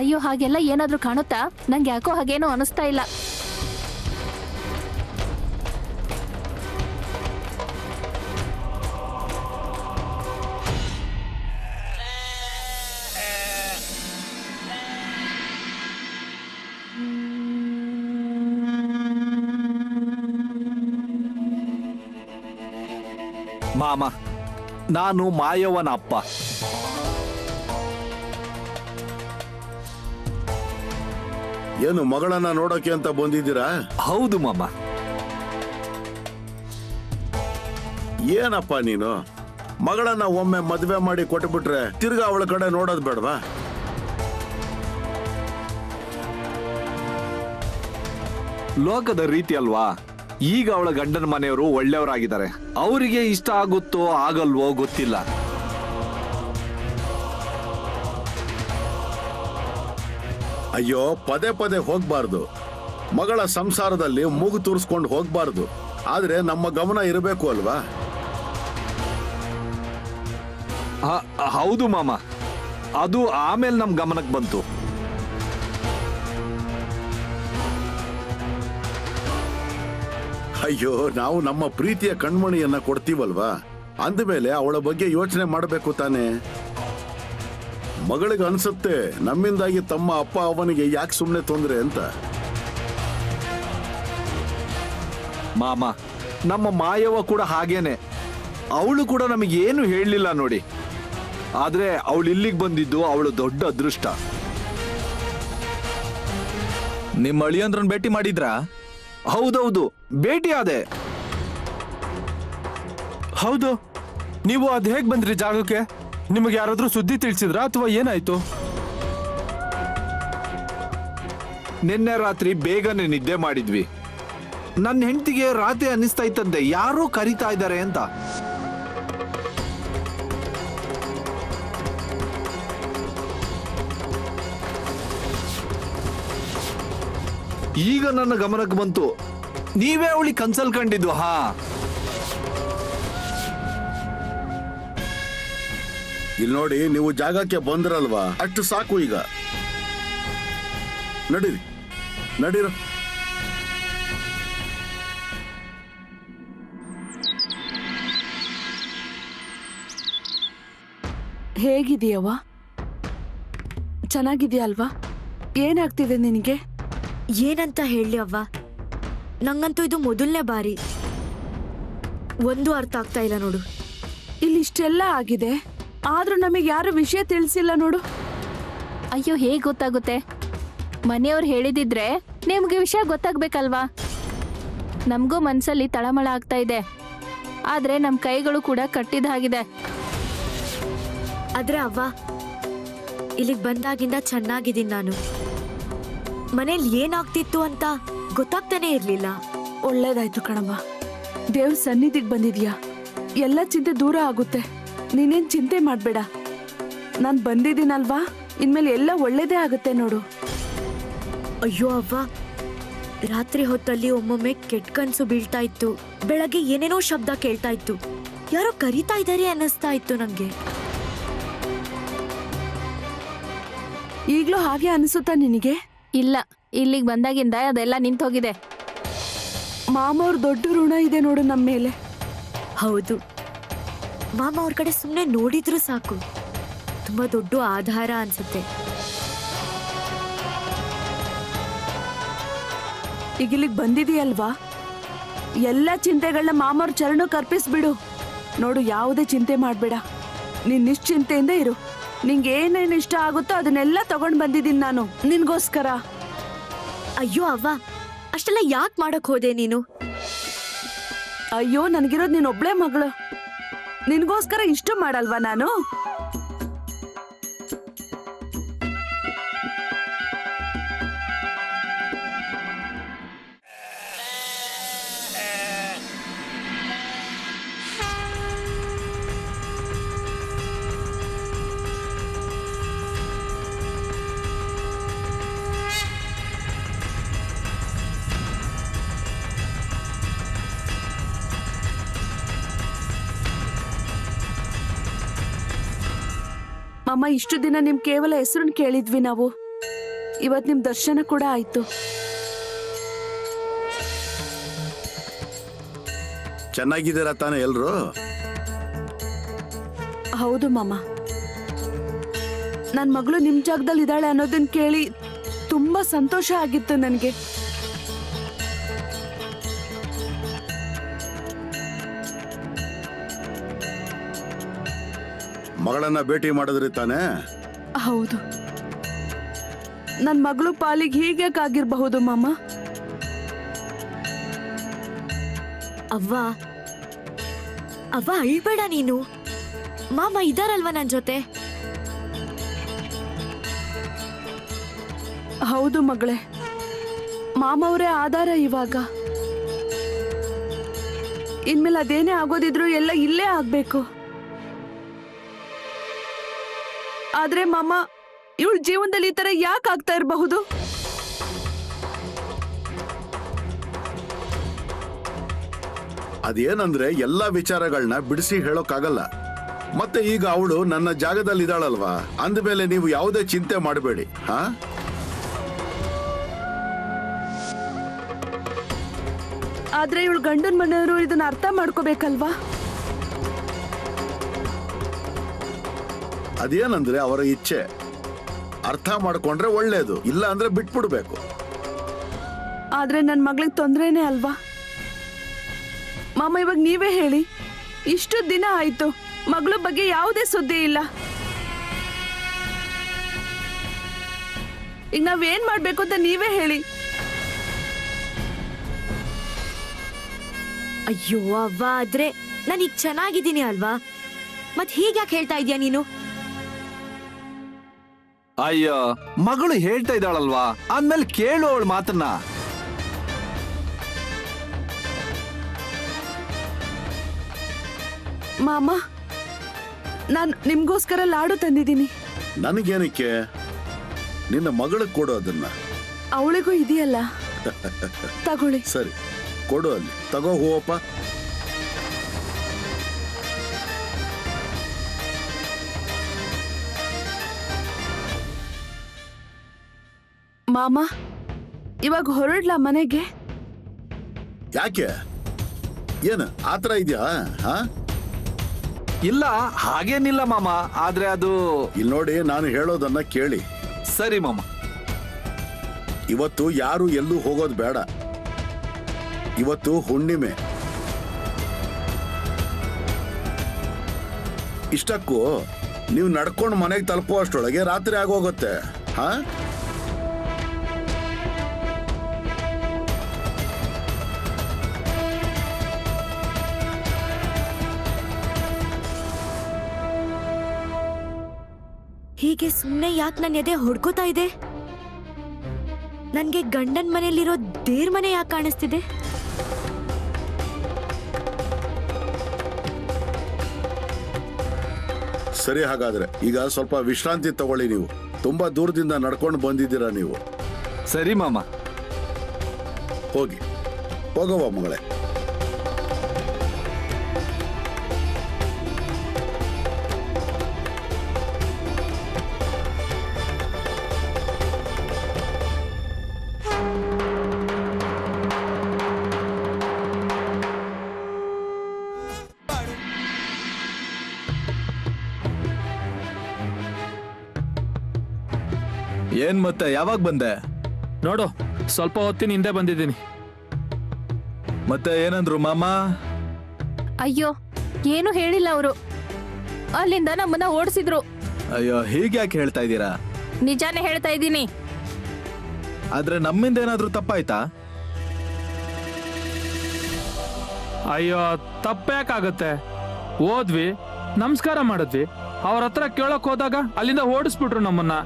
ಅಯ್ಯೋ, ಹಾಗೆಲ್ಲ ಏನಾದ್ರೂ ಕಾಣುತ್ತಾ? ನಂಗೆ ಯಾಕೋ ಹಾಗೇನೋ ಅನಿಸ್ತಾ ಇಲ್ಲ. ಮಾಮ, ನಾನು ಮಾಯವ್ವನ ಅಪ್ಪ. ಏನು ಮಗಳನ್ನ ನೋಡೋಕೆ ಅಂತ ಬಂದಿದ್ದೀರಾ? ಹೌದು ಮಾಮ. ಏನಪ್ಪ ನೀನು ಮಗಳನ್ನ ಒಮ್ಮೆ ಮದುವೆ ಮಾಡಿ ಕೊಟ್ಬಿಟ್ರೆ ತಿರ್ಗಾ ಅವಳ ಕಡೆ ನೋಡೋದ್ ಬೇಡವಾ? ಲೋಕದ ರೀತಿ ಅಲ್ವಾ? ಈಗ ಅವಳ ಗಂಡನ ಮನೆಯವರು ಒಳ್ಳೆಯವರಾಗಿದ್ದಾರೆ. ಅವರಿಗೆ ಇಷ್ಟ ಆಗುತ್ತೋ ಆಗಲ್ವೋ ಗೊತ್ತಿಲ್ಲ. ಅಯ್ಯೋ, ಪದೇ ಪದೇ ಹೋಗ್ಬಾರ್ದು. ಮಗಳ ಸಂಸಾರದಲ್ಲಿ ಮೂಗು ತೂರಿಸ್ಕೊಂಡು ಹೋಗ್ಬಾರ್ದು. ಆದ್ರೆ ನಮ್ಮ ಗಮನ ಇರಬೇಕು ಅಲ್ವಾ? ಹೌದು ಮಾಮ, ಅದು ಆಮೇಲೆ ನಮ್ ಗಮನಕ್ಕೆ ಬಂತು. ಅಯ್ಯೋ, ನಾವು ನಮ್ಮ ಪ್ರೀತಿಯ ಕಣ್ಮಣಿಯನ್ನ ಕೊಡ್ತೀವಲ್ವಾ, ಅಂದಮೇಲೆ ಅವಳ ಬಗ್ಗೆ ಯೋಚನೆ ಮಾಡಬೇಕು ತಾನೆ. ಮಗಳಿಗೆ ಅನ್ಸುತ್ತೆ ನಮ್ಮಿಂದಾಗಿ ತಮ್ಮ ಅಪ್ಪ ಅವನಿಗೆ ಯಾಕೆ ಸುಮ್ಮನೆ ತೊಂದ್ರೆ ಅಂತ. ಮಾಮ, ನಮ್ಮ ಮಾಯವ್ವ ಕೂಡ ಹಾಗೇನೆ. ಅವಳು ಕೂಡ ನಮಗೇನು ಹೇಳಲಿಲ್ಲ ನೋಡಿ. ಆದ್ರೆ ಅವಳು ಇಲ್ಲಿಗೆ ಬಂದಿದ್ದು ಅವಳು ದೊಡ್ಡ ಅದೃಷ್ಟ. ನಿಮ್ಮ ಅಳಿಯಂದ್ರನ್ ಭೇಟಿ ಮಾಡಿದ್ರಾ? ಹೌದೌದು, ಭೇಟಿ ಆದೆ. ಹೌದು, ನೀವು ಅದ್ ಹೇಗ್ ಬಂದ್ರಿ ಜಾಗಕ್ಕೆ? ನಿಮಗೆ ಯಾರಾದ್ರೂ ಸುದ್ದಿ ತಿಳಿಸಿದ್ರಾ ಅಥವಾ ಏನಾಯ್ತು? ನಿನ್ನೆ ರಾತ್ರಿ ಬೇಗನೆ ನಿದ್ದೆ ಮಾಡಿದ್ವಿ. ನನ್ನ ಹೆಂಡತಿಗೆ ರಾತ್ರಿ ಅನ್ನಿಸ್ತಾ ಇತ್ತಂತೆ ಯಾರೋ ಕರಿತಾ ಇದ್ದಾರೆ ಅಂತ. ಈಗ ನನ್ನ ಗಮನಕ್ಕೆ ಬಂತು, ನೀವೇ ಅವಳಿಗೆ ಕನ್ಸಲ್ ಕಂಡಿದ್ದು. ಹಾ, ಇಲ್ಲಿ ನೋಡಿ, ನೀವು ಜಾಗಕ್ಕೆ ಬಂದ್ರಲ್ವಾ, ಅಷ್ಟು ಸಾಕು. ಈಗ ನಡೀರಿ, ನಡೀರು. ಹೇಗಿದೆಯವ್ವ? ಚೆನ್ನಾಗಿದೆಯಲ್ವಾ? ಏನಾಗ್ತಿದೆ ನಿನಗೆ? ಏನಂತ ಹೇಳಿ ಅವ್ವ, ನಂಗಂತೂ ಇದು ಮೊದಲನೇ ಬಾರಿ. ಒಂದು ಅರ್ಥ ಆಗ್ತಾ ಇಲ್ಲ ನೋಡು. ಇಲ್ಲಿ ಇಷ್ಟೆಲ್ಲ ಆಗಿದೆ, ಆದ್ರೂ ನಮಗೆ ಯಾರು ವಿಷಯ ತಿಳಿಸಿಲ್ಲ ನೋಡು. ಅಯ್ಯೋ, ಹೇಗ್ ಗೊತ್ತಾಗುತ್ತೆ? ಮನೆಯವ್ರು ಹೇಳಿದಿದ್ರೆ ನಿಮ್ಗೆ ವಿಷಯ ಗೊತ್ತಾಗ್ಬೇಕಲ್ವಾ? ನಮಗೂ ಮನ್ಸಲ್ಲಿ ತಳಮಳ ಆಗ್ತಾ ಇದೆ, ಆದ್ರೆ ನಮ್ ಕೈಗಳು ಕೂಡ ಕಟ್ಟಿದ ಹಾಗಿದೆ. ಆದ್ರೆ ಅವ್ವ, ಇಲ್ಲಿಗೆ ಬಂದಾಗಿಂದ ಚೆನ್ನಾಗಿದ್ದೀನಿ ನಾನು. ಮನೇಲಿ ಏನಾಗ್ತಿತ್ತು ಅಂತ ಗೊತ್ತಾಗ್ತಾನೆ ಇರ್ಲಿಲ್ಲ. ಒಳ್ಳೇದಾಯ್ತು ಕಣವ್ವ, ದೇವ್ರ ಸನ್ನಿಧಿಗೆ ಬಂದಿದ್ಯಾ, ಎಲ್ಲ ಚಿಂತೆ ದೂರ ಆಗುತ್ತೆ. ನೀನೇನ್ ಚಿಂತೆ ಮಾಡ್ಬೇಡ, ನಾನ್ ಬಂದಿದ್ದೀನಲ್ವಾ, ಇನ್ಮೇಲೆ ಎಲ್ಲ ಒಳ್ಳೇದೇ ಆಗುತ್ತೆ ನೋಡು. ಅಯ್ಯೋ ಅವ್ವ, ರಾತ್ರಿ ಹೊತ್ತಲ್ಲಿ ಒಮ್ಮೊಮ್ಮೆ ಕೆಟ್ಟ ಕನ್ಸು ಬೀಳ್ತಾ ಇತ್ತು. ಬೆಳಗ್ಗೆ ಏನೇನೋ ಶಬ್ದ ಕೇಳ್ತಾ ಇತ್ತು, ಯಾರೋ ಕರೀತಾ ಇದ್ದಾರೆ ಅನ್ನಿಸ್ತಾ ಇತ್ತು ನಂಗೆ. ಈಗ್ಲೂ ಹಾಗೆ ಅನಿಸುತ್ತಾ ನಿನಗೆ? ಇಲ್ಲ, ಇಲ್ಲಿಗೆ ಬಂದಾಗಿಂದ ಅದೆಲ್ಲ ನಿಂತೋಗಿದೆ. ಮಾಮವ್ರ ದೊಡ್ಡ ಋಣ ಇದೆ ನೋಡು ನಮ್ಮ ಮೇಲೆ. ಹೌದು, ಮಾಮ ಅವ್ರ ಕಡೆ ಸುಮ್ಮನೆ ನೋಡಿದ್ರು ಸಾಕು, ತುಂಬಾ ದೊಡ್ಡ ಆಧಾರ ಅನ್ಸುತ್ತೆ. ಈಗ ಇಲ್ಲಿಗೆ ಬಂದಿದೀಯಲ್ವಾ, ಎಲ್ಲ ಚಿಂತೆಗಳನ್ನ ಮಾಮವ್ರ ಚರಣಕ್ಕೆ ಅರ್ಪಿಸ್ಬಿಡು. ನೋಡು, ಯಾವುದೇ ಚಿಂತೆ ಮಾಡ್ಬೇಡ, ನೀನ್ ನಿಶ್ಚಿಂತೆಯಿಂದ ಇರು. ನಿಂಗೆ ಏನೇನು ಇಷ್ಟ ಆಗುತ್ತೋ ಅದನ್ನೆಲ್ಲ ತಗೊಂಡ್ ಬಂದಿದ್ದೀನಿ ನಾನು ನಿನ್ಗೋಸ್ಕರ. ಅಯ್ಯೋ ಅವ್ವ, ಅಷ್ಟೆಲ್ಲ ಯಾಕೆ ಮಾಡಕ್ ಹೋದೆ ನೀನು? ಅಯ್ಯೋ, ನನಗಿರೋದು ನೀನೊಬ್ಳೆ ಮಗಳು, ನಿನ್ಗೋಸ್ಕರ ಇಷ್ಟು ಮಾಡಲ್ವಾ ನಾನು? ಮಾಮ, ಇಷ್ಟು ದಿನ ನಿಮ್ ಕೇವಲ ಹೆಸರನ್ನ ಕೇಳಿದ್ವಿ ನಾವು. ಇವತ್ ನಿಮ್ ದರ್ಶನ ಕೂಡ ಆಯ್ತು. ಚೆನ್ನಾಗಿದ್ದೀರಾ ತಾನೇ ಎಲ್ರು? ಹೌದು ಮಾಮ. ನನ್ ಮಗಳು ನಿಮ್ ಜಾಗದಲ್ಲಿ ಇದ್ದಾಳೆ ಅನ್ನೋದನ್ನ ಕೇಳಿ ತುಂಬಾ ಸಂತೋಷ ಆಗಿತ್ತು ನನಗೆ. ಮಗಳನ್ನ ಭೇಟಿ ಮಾಡಿದ್ರಿ ತಾನೇ? ಹೌದು. ನನ್ ಮಗಳು ಪಾಲಿಗೆ ಹೀಗ್ಯಾಕಾಗಿರ್ಬಹುದು ಮಾಮ? ಅವ್ವ ಅವ್ವ ಅಳ್ಬೇಡ ನೀನು. ಮಾಮ ಇದಾರಲ್ವಾ ನನ್ ಜೊತೆ? ಹೌದು ಮಗಳೇ, ಮಾಮವರೇ ಆಧಾರ ಇವಾಗ. ಇನ್ಮೇಲೆ ಅದೇನೇ ಆಗೋದಿದ್ರು ಎಲ್ಲ ಇಲ್ಲೇ ಆಗ್ಬೇಕು. ಆದ್ರೆ ಮಾಮ, ಇವಳ ಜೀವನದಲ್ಲಿ ಈ ತರ ಯಾಕೆ ಆಗ್ತಾ ಇರಬಹುದು? ಅದೇನಂದ್ರೆ ಎಲ್ಲಾ ವಿಚಾರಗಳನ್ನ ಬಿಡಿಸಿ ಹೇಳೋಕ್ಕಾಗಲ್ಲ. ಮತ್ತೆ ಈಗ ಅವಳು ನನ್ನ ಜಾಗದಲ್ಲಿ ಇದ್ದಾಳಲ್ವಾ, ಅಂದಮೇಲೆ ನೀವು ಯಾವುದೇ ಚಿಂತೆ ಮಾಡಬೇಡಿ. ಹಾ, ಆದ್ರೆ ಇವಳು ಗಂಡನ ಮನೆಯವರು ಇದನ್ನ ಅರ್ಥ ಮಾಡ್ಕೋಬೇಕಲ್ವಾ? ಅದೇನಂದ್ರೆ ಅವರ ಇಚ್ಛೆ. ಅರ್ಥ ಮಾಡ್ಕೊಂಡ್ರೆ ಒಳ್ಳೇದು, ಇಲ್ಲ ಅಂದ್ರೆ ಬಿಟ್ಬಿಡ್ಬೇಕು. ಆದ್ರೆ ನನ್ ಮಗಳಿಗೆ ತೊಂದ್ರೆನೇ ಅಲ್ವಾ ಮಾಮ? ಇವಾಗ ನೀವೇ ಹೇಳಿ, ಇಷ್ಟು ದಿನ ಆಯ್ತು, ಮಗಳ ಬಗ್ಗೆ ಯಾವುದೇ ಸುದ್ದಿ ಇಲ್ಲ. ಈಗ ನಾವೇನ್ ಮಾಡ್ಬೇಕು ಅಂತ ನೀವೇ ಹೇಳಿ. ಅಯ್ಯೋ ಅವ್ವ, ಆದ್ರೆ ನಾನೀಗ ಚೆನ್ನಾಗಿದ್ದೀನಿ ಅಲ್ವಾ? ಮತ್ ಹೀಗ್ಯಾಕೆ ಹೇಳ್ತಾ ಇದೀಯ ನೀನು? ಅಯ್ಯೋ, ಮಗಳು ಹೇಳ್ತಾ ಇದ್ದಾಳಲ್ವಾ, ಅಂದ್ಮೇಲೆ ಕೇಳು ಅವಳ ಮಾತನ್ನ. ಮಾಮ, ನಾನ್ ನಿಮ್ಗೋಸ್ಕರ ಲಾಡು ತಂದಿದ್ದೀನಿ. ನನಗೇನಕ್ಕೆ? ನಿನ್ನ ಮಗಳಿಗೆ ಕೊಡು ಅದನ್ನ. ಅವಳಿಗೂ ಇದೆಯಲ್ಲ, ತಗೊಳ್ಳಿ. ಸರಿ, ಕೊಡು. ಅಲ್ಲಿ ತಗೋ ಹೂವಪ್ಪ. ಮಾಮ, ಇವಾಗ ಹೊರಡ್ಲಾ ಮನೆಗೆ? ಯಾಕೆ? ಏನ ಆತರ ಇದೆಯಾ? ಹಾ, ಇಲ್ಲ ಹಾಗೇನಿಲ್ಲ ಮಾಮ, ಆದ್ರೆ ಅದು. ಇಲ್ಲಿ ನೋಡಿ, ನಾನು ಹೇಳೋದನ್ನ ಕೇಳಿ. ಸರಿ ಮಾಮ. ಇವತ್ತು ಯಾರು ಎಲ್ಲೂ ಹೋಗೋದು ಬೇಡ. ಇವತ್ತು ಹುಣ್ಣಿಮೆ. ಇಷ್ಟಕ್ಕೂ ನೀವು ನಡ್ಕೊಂಡು ಮನೆಗೆ ತಲುಪುವಷ್ಟರೊಳಗೆ ರಾತ್ರಿ ಆಗೋಗುತ್ತೆ. ಹಾ, ಹೀಗೆ ಸುಮ್ನೆ ಯಾಕೆ ನನ್ನ ಎದೆ ಹೊಡ್ಕೋತಾ ಇದೆ? ನನ್ಗೆ ಗಂಡನ್ ಮನೇಲಿರೋ ದೇರ್ ಮನೆ ಯಾಕೆ ಕಾಣಿಸ್ತಿದೆ? ಸರಿ, ಹಾಗಾದ್ರೆ ಈಗ ಸ್ವಲ್ಪ ವಿಶ್ರಾಂತಿ ತಗೊಳ್ಳಿ. ನೀವು ತುಂಬಾ ದೂರದಿಂದ ನಡ್ಕೊಂಡು ಬಂದಿದ್ದೀರಾ ನೀವು. ಸರಿ ಮಾಮ. ಹೋಗಿ, ಹೋಗವ್ವ ಮಗಳೇ. ಏನ್ ಮತ್ತೆ ಯಾವಾಗ ಬಂದೆ? ನೋಡು, ಸ್ವಲ್ಪ ಹೊತ್ತಿನ ಹಿಂದೆ ಬಂದಿದ್ದೀನಿ. ಮತ್ತೆ ಏನಂದ್ರು ಮಾಮ? ಅಯ್ಯೋ, ಏನು ಹೇಳಿಲ್ಲ ಅವರು. ಅಲ್ಲಿಂದ ನಮ್ಮನ್ನ ಓಡಿಸಿದ್ರು. ಅಯ್ಯೋ, ಹೀಗ್ಯಾಕೆ ಹೇಳ್ತಾ ಇದ್ದೀರಾ? ನಿಜಾನೇ ಹೇಳ್ತಾ ಇದ್ದೀನಿ. ಆದ್ರೆ ನಮ್ಮಿಂದ ಏನಾದ್ರೂ ತಪ್ಪಾಯ್ತಾ? ಅಯ್ಯೋ, ತಪ್ಪ್ಯಾಕಾಗತ್ತೆ? ಹೋದ್ವಿ, ನಮಸ್ಕಾರ ಮಾಡಿದ್ವಿ, ಅವ್ರ ಹತ್ರ ಕೇಳಕ್ ಹೋದಾಗ ಅಲ್ಲಿಂದ ಓಡಿಸ್ಬಿಟ್ರು ನಮ್ಮನ್ನ.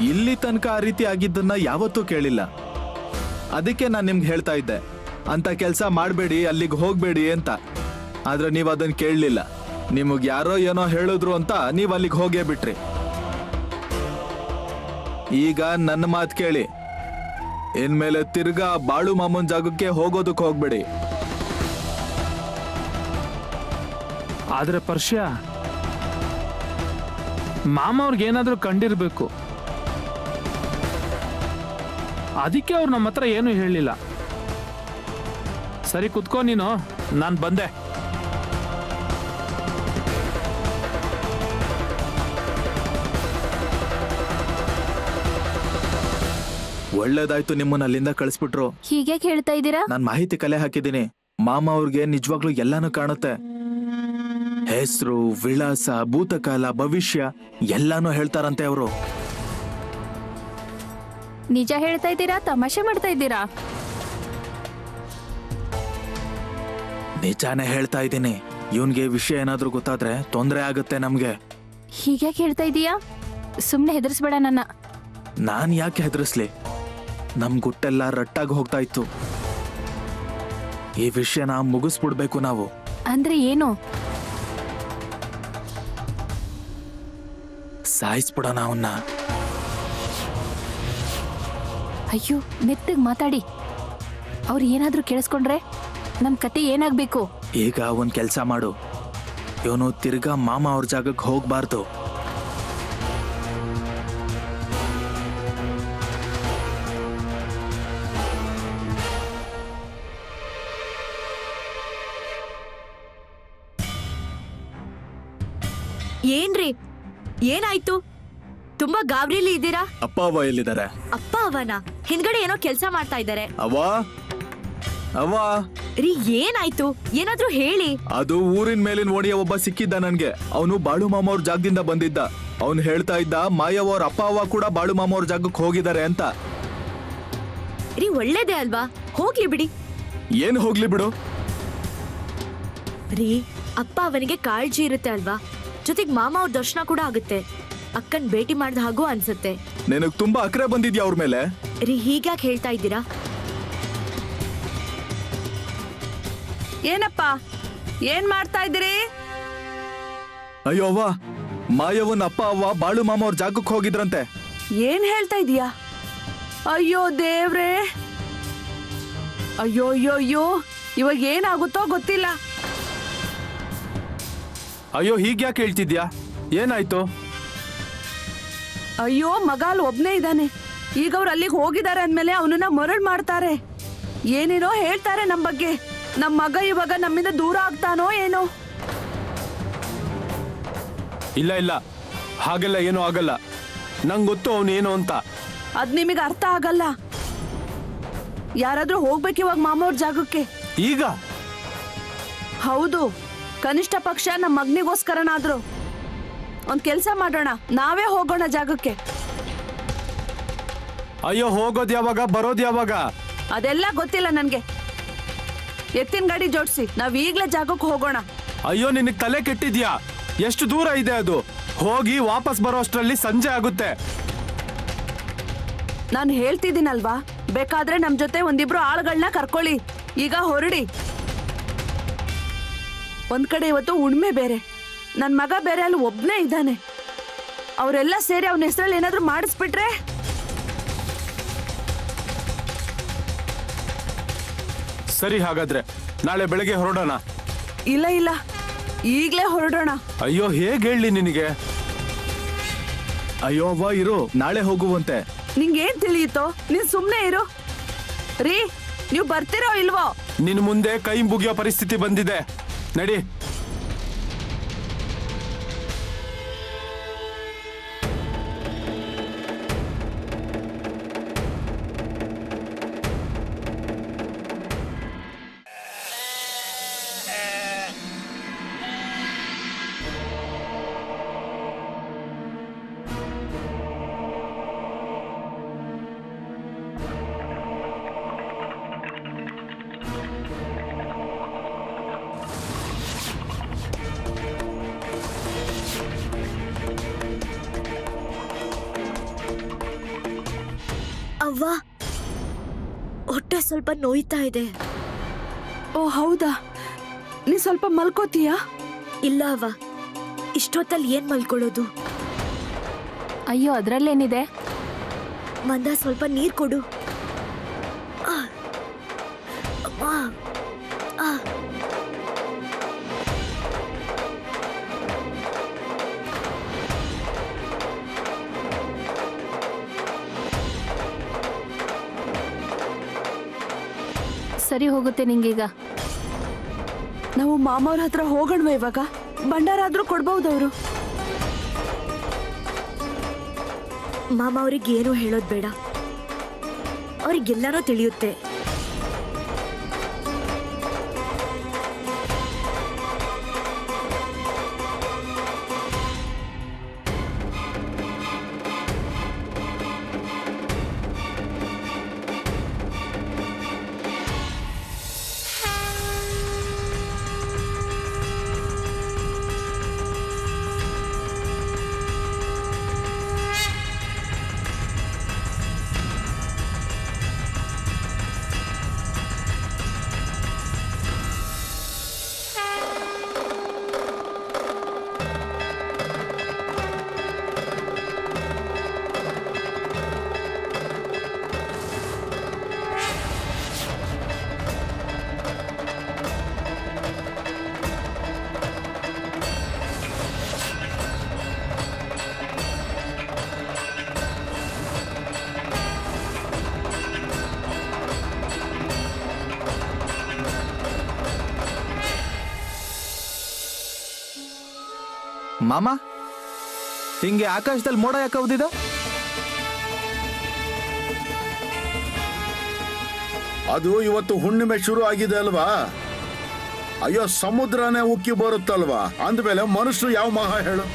ಇಲ್ಲಿ ತನಕ ಆ ರೀತಿ ಆಗಿದ್ದನ್ನ ಯಾವತ್ತೂ ಕೇಳಿಲ್ಲ. ಅದಕ್ಕೆ ನಾನು ನಿಮ್ಗೆ ಹೇಳ್ತಾ ಇದ್ದೆ, ಅಂತ ಕೆಲಸ ಮಾಡಬೇಡಿ, ಅಲ್ಲಿಗೆ ಹೋಗ್ಬೇಡಿ ಅಂತ. ಆದ್ರೆ ನೀವು ಅದನ್ನ ಕೇಳಲಿಲ್ಲ. ನಿಮಗ್ ಯಾರೋ ಏನೋ ಹೇಳಿದ್ರು ಅಂತ ನೀವು ಅಲ್ಲಿಗೆ ಹೋಗೇ ಬಿಟ್ರಿ. ಈಗ ನನ್ನ ಮಾತು ಕೇಳಿ, ಇನ್ಮೇಲೆ ತಿರ್ಗಾ ಬಾಳು ಮಾಮೂನ್ ಜಾಗಕ್ಕೆ ಹೋಗೋದಕ್ಕೆ ಹೋಗ್ಬೇಡಿ. ಆದ್ರೆ ಪರ್ಷ್ಯ ಮಾಮ ಅವ್ರಿಗೇನಾದ್ರೂ ಕಂಡಿರ್ಬೇಕು, ಅದಕ್ಕೆ ಅವ್ರು ನಮ್ಮ ಹತ್ರ ಏನು ಹೇಳಿಲ್ಲ. ಸರಿ ಕುತ್ಕೋ ನೀನು, ನಾನು ಬಂದೆ. ಒಳ್ಳೇದಾಯ್ತು ನಿಮ್ಮನ್ನ ಅಲ್ಲಿಂದ ಕಳಿಸ್ಬಿಟ್ರು. ಹೀಗೆ ಹೇಳ್ತಾ ಇದ್ದೀರಾ? ನಾನ್ ಮಾಹಿತಿ ಕಲೆ ಹಾಕಿದ್ದೀನಿ. ಮಾಮ ಅವ್ರಿಗೆ ನಿಜವಾಗ್ಲೂ ಎಲ್ಲಾನು ಕಾಣುತ್ತೆ. ಹೆಸರು, ವಿಳಾಸ, ಭೂತಕಾಲ, ಭವಿಷ್ಯ ಎಲ್ಲಾನು ಹೇಳ್ತಾರಂತೆ ಅವರು. ನಿಜ ಹೇಳ್ತಾ ಇದ್ದೀರಾ ತಮಾಷೆ ಮಾಡ್ತಾ ಇದ್ದೀರಾ? ನಿಜಾನೇ ಹೇಳ್ತಾ ಇದ್ದೀನಿ. ಇವನ್ಗೆ ವಿಷಯ ಏನಾದ್ರೂ ಗೊತ್ತಾದ್ರೆ ತೊಂದ್ರೆ ಆಗುತ್ತೆ ನಮ್ಗೆ. ಹೀಗೆ ಹೇಳ್ತಾ ಇದೀಯಾ? ಸುಮ್ನೆ ಹೆದರ್ಸ್ಬೇಡ ನನ್ನ. ನಾನ್ ಯಾಕೆ ಹೆದರ್ಸ್ಲಿ? ನಮ್ ಗುಟ್ಟೆಲ್ಲ ರಟ್ಟಾಗಿ ಹೋಗ್ತಾ ಇತ್ತು. ಈ ವಿಷಯನ ಮುಗಿಸ್ಬಿಡ್ಬೇಕು ನಾವು. ಅಂದ್ರೆ ಏನು? ಸಾಯಿಸ್ಬಿಡೋಣ ಅವನ್ನ. ಅಯ್ಯೋ ಮೆತ್ತಗ್ ಮಾತಾಡಿ. ಅವ್ರು ಏನಾದ್ರೂ ಕೇಳಿಸ್ಕೊಂಡ್ರೆ ನಮ್ ಕತೆ ಏನಾಗ್ಬೇಕು? ಈಗ ಒಂದ್ ಕೆಲ್ಸ ಮಾಡು, ಇವನು ತಿರ್ಗಾ ಮಾಮ ಅವ್ರ ಜಾಗಕ್ಕೆ ಹೋಗ್ಬಾರ್ದು. ಏನ್ರಿ ಏನಾಯ್ತು? ತುಂಬಾ ಗಾಬರಿಲಿ ಇದ್ದೀರಾ? ಅಪ್ಪ ಅವ್ವ ಎಲ್ಲಿದ್ದಾರೆ? ಅಪ್ಪ ಅವನ ಹಿಂದ್ಗಡೆ ಏನೋ ಕೆಲ್ಸ ಮಾಡ್ತಾ ಇದ್ದಾರೆ. ಅವ್ವ ಅವ್ವ, ರೀ ಏನಾಯ್ತು? ಏನಾದ್ರೂ ಹೇಳಿ. ಅದು ಊರಿನ ಮೇಲಿನ ಓಣಿಯ ಒಬ್ಬ ಸಿಕ್ಕಿದ್ದ ನನ್ಗೆ. ಅವನು ಬಾಳು ಮಾಮ ಅವ್ರ ಜಾಗದಿಂದ ಬಂದಿದ್ದ. ಅವನು ಹೇಳ್ತಾ ಇದ್ದ ಮಾಯವ್ವ ಅವ್ರ ಅಪ್ಪ ಅವ್ವ ಕೂಡ ಬಾಳು ಮಾಮ ಅವ್ರ ಜಾಗಕ್ಕೆ ಹೋಗಿದ್ದಾರೆ ಅಂತ. ರೀ ಒಳ್ಳೇದೇ ಅಲ್ವಾ, ಹೋಗ್ಲಿ ಬಿಡಿ. ಏನ್ ಹೋಗ್ಲಿ ಬಿಡು? ರೀ ಅಪ್ಪ ಅವನಿಗೆ ಕಾಳಜಿ ಇರುತ್ತೆ ಅಲ್ವಾ, ಜೊತೆಗ್ ಮಾಮ ಅವ್ರ ದರ್ಶನ ಕೂಡ ಆಗುತ್ತೆ. ಅಕ್ಕನ್ ಭೇಟಿ ಮಾಡ್ದ ಹಾಗೂ ಅನ್ಸುತ್ತೆ. ನಿನಗ್ ತುಂಬಾ ಅಕ್ರೆ ಬಂದಿದ್ಯಾ ಅವ್ರ ಮೇಲೆ. ರೀ ಹೀಗ್ಯಾಕ್ ಹೇಳ್ತಾ ಇದ್ದೀರಾ? ಏನಪ್ಪ ಏನ್ ಮಾಡ್ತಾ ಇದ್ದೀರಿ? ಅಯ್ಯೋ ಅವ್ವ, ಮಾಯವನ್ ಅಪ್ಪ ಅವ್ವ ಬಾಳು ಮಾಮ ಅವ್ರ ಜಾಗಕ್ಕೆ ಹೋಗಿದ್ರಂತೆ. ಏನ್ ಹೇಳ್ತಾ ಇದೀಯಾ? ಅಯ್ಯೋ ದೇವ್ರೇ, ಅಯ್ಯೋ ಅಯ್ಯೋ ಅಯ್ಯೋ, ಇವಾಗ ಏನಾಗುತ್ತೋ ಗೊತ್ತಿಲ್ಲ. ಅಯ್ಯೋ ಹೀಗ್ಯಾಕೆ ಹೇಳ್ತಿದ್ಯಾ? ಏನಾಯ್ತು? ಅಯ್ಯೋ ಮಗ ಅಲ್ಲಿ ಒಬ್ನೇ ಇದ್ದಾನೆ. ಈಗ ಅವ್ರು ಅಲ್ಲಿಗೆ ಹೋಗಿದ್ದಾರೆ ಅಂದ್ಮೇಲೆ ಅವನನ್ನ ಮರಳು ಮಾಡ್ತಾರೆ, ಏನೇನೋ ಹೇಳ್ತಾರೆ ನಮ್ ಬಗ್ಗೆ. ನಮ್ ಮಗ ಇವಾಗ ನಮ್ಮಿಂದ ದೂರ ಆಗ್ತಾನೋ ಏನೋ. ಇಲ್ಲ ಇಲ್ಲ, ಹಾಗೆಲ್ಲ ಏನೂ ಆಗಲ್ಲ. ನಂಗೆ ಗೊತ್ತು ಅವನೇನು ಅಂತ. ಅದ್ ನಿಮಗೆ ಅರ್ಥ ಆಗಲ್ಲ. ಯಾರಾದ್ರೂ ಹೋಗ್ಬೇಕು ಇವಾಗ ಮಾಮವ್ರ ಜಾಗಕ್ಕೆ. ಈಗ? ಹೌದು, ಕನಿಷ್ಠ ಪಕ್ಷ ನಮ್ಮ ಮಗನಿಗೋಸ್ಕರನಾದ್ರು. ಒಂದ್ ಕೆಲ್ಸ ಮಾಡೋಣ, ನಾವೇ ಹೋಗೋಣ ಜಾಗಕ್ಕೆ. ಅಯ್ಯೋ ಹೋಗೋದ್ ಯಾವಾಗ, ಬರೋದ್ ಯಾವಾಗ? ಅದೆಲ್ಲ ಗೊತ್ತಿಲ್ಲ ನನ್ಗೆ. ಎತ್ತಿನ ಗಾಡಿ ಜೋಡಿಸಿ ನಾವ್ ಈಗ್ಲೇ ಜಾಗಕ್ಕೆ ಹೋಗೋಣ. ಅಯ್ಯೋ ನಿನಗ್ ತಲೆ ಕೆಟ್ಟಿದ್ಯಾ? ಎಷ್ಟು ದೂರ ಇದೆ ಅದು? ಹೋಗಿ ವಾಪಸ್ ಬರೋ ಅಷ್ಟರಲ್ಲಿ ಸಂಜೆ ಆಗುತ್ತೆ. ನಾನು ಹೇಳ್ತಿದ್ದೀನಲ್ವಾ, ಬೇಕಾದ್ರೆ ನಮ್ ಜೊತೆ ಒಂದಿಬ್ರು ಆಳುಗಳನ್ನ ಕರ್ಕೊಳ್ಳಿ. ಈಗ ಹೊರಡಿ. ಒಂದ್ ಕಡೆ ಇವತ್ತು ಉಣ್ಮೆ ಬೇರೆ, ನನ್ ಮಗ ಬೇರೆ ಅಲ್ಲಿ ಒಬ್ನೇ ಇದ್ದಾನೆ. ಅವರೆಲ್ಲ ಸೇರಿ ಅವನ ಹೆಸರಲ್ಲಿ ಏನಾದ್ರೂ ಮಾಡಿಸ್ಬಿಟ್ರೆ? ಸರಿ, ಹಾಗಾದ್ರೆ ನಾಳೆ ಬೆಳಗ್ಗೆ ಹೊರಡೋಣ. ಇಲ್ಲ ಇಲ್ಲ, ಈಗ್ಲೇ ಹೊರಡೋಣ. ಅಯ್ಯೋ ಹೇಗ್ ಹೇಳಿ ನಿನಗೆ? ಅಯ್ಯೋ ಅವ್ವ ಇರು, ನಾಳೆ ಹೋಗುವಂತೆ. ನಿಂಗೇನ್ ತಿಳಿಯುತ್ತೋ? ನೀನ್ ಸುಮ್ನೆ ಇರು. ರೀ, ನೀವು ಬರ್ತಿರೋ ಇಲ್ವೋ? ನಿನ್ ಮುಂದೆ ಕೈ ಮುಗಿಯೋ ಪರಿಸ್ಥಿತಿ ಬಂದಿದೆ, ನಡಿ. ಅವ್ವ, ಹೊಟ್ಟೆ ಸ್ವಲ್ಪ ನೋಯ್ತಾ ಇದೆ. ಓ ಹೌದಾ? ನೀ ಸ್ವಲ್ಪ ಮಲ್ಕೋತೀಯಾ? ಇಲ್ಲ ಅವ್ವ, ಇಷ್ಟೊತ್ತಲ್ಲಿ ಏನ್ ಮಲ್ಕೊಳ್ಳೋದು? ಅಯ್ಯೋ ಅದ್ರಲ್ಲೇನಿದೆ? ಮಂದ ಸ್ವಲ್ಪ ನೀರ್ ಕೊಡು. ಸರಿ ಹೋಗುತ್ತೆ ನಿಂಗೀಗ. ನಾವು ಮಾಮವ್ರ ಹತ್ರ ಹೋಗೋಣವ ಇವಾಗ? ಭಂಡಾರ ಆದ್ರೂ ಕೊಡ್ಬಹುದು ಅವರು. ಮಾಮ ಅವ್ರಿಗೆ ಏನು ಹೇಳೋದ್ ಬೇಡ, ಅವ್ರಿಗೆಲ್ಲಾನೂ ತಿಳಿಯುತ್ತೆ. ಮಾಮ, ಹಿಂಗೆ ಆಕಾಶದಲ್ಲಿ ಮೋಡ ಯಾಕೆ ಹೌದಿದೆ? ಅದು ಇವತ್ತು ಹುಣ್ಣಿಮೆ ಶುರು ಆಗಿದೆ ಅಲ್ವಾ? ಅಯ್ಯೋ, ಸಮುದ್ರನೇ ಉಕ್ಕಿ ಬರುತ್ತಲ್ವಾ, ಅಂದ್ಮೇಲೆ ಮನುಷ್ಯರು ಯಾವ ಮಹಾ ಹೇಳು?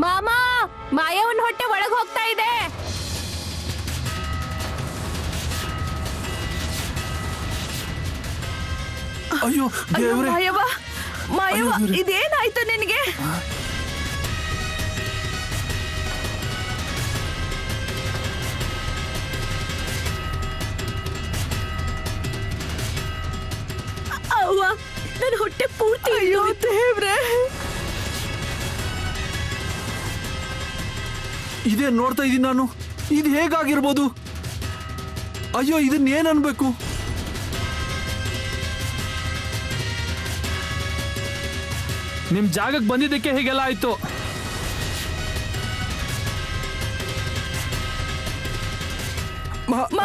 ಮಾಮ, ಮಾಯವನ್ ಹೊಟ್ಟೆ ಒಳಗ್ ಹೋಗ್ತಾ ಇದೆ. ಅಯ್ಯೋ ದೇವ್ರೆ, ಮಾಯವ್ವ, ಮಾಯವ್ವ, ಇದೇನಾಯ್ತು ನಿನಗೆ? ಅವ್ವ, ನನ್ನ ಹೊಟ್ಟೆ ಪೂರ್ತಿ ಅಯ್ಯೋ ದೇವ್ರೆ, ಇದೇ ನೋಡ್ತಾ ಇದ್ದೀನಿ ನಾನು. ಇದು ಹೇಗಾಗಿರ್ಬೋದು? ಅಯ್ಯೋ, ಇದನ್ನೇನ್ ಅನ್ಬೇಕು? ನಿಮ್ ಜಾಗಕ್ಕೆ ಬಂದಿದ್ದಕ್ಕೆ ಹೀಗೆಲ್ಲ ಆಯ್ತು. ಮಾಮ,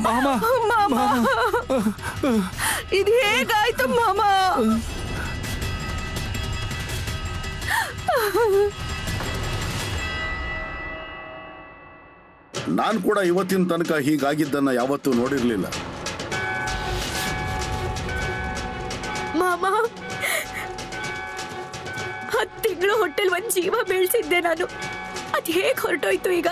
ಮಾಮ, ಮಾಮ, ಇದು ಹೇಗಾಯ್ತು ಮಾಮ? ನಾನು ಕೂಡ ಇವತ್ತಿನ ತನಕ ಹೀಗಾಗಿದ್ದನ್ನ ಯಾವತ್ತೂ ನೋಡಿರ್ಲಿಲ್ಲ. ಮಾಮ, 10 ತಿಂಗಳು ಹೊಟ್ಟೆಲ್ ಒಂದ್ ಜೀವ ಬೆಳೆಸಿದ್ದೆ ನಾನು. ಅದ್ ಹೇಗ್ ಹೊರಟೋಯ್ತು ಈಗ?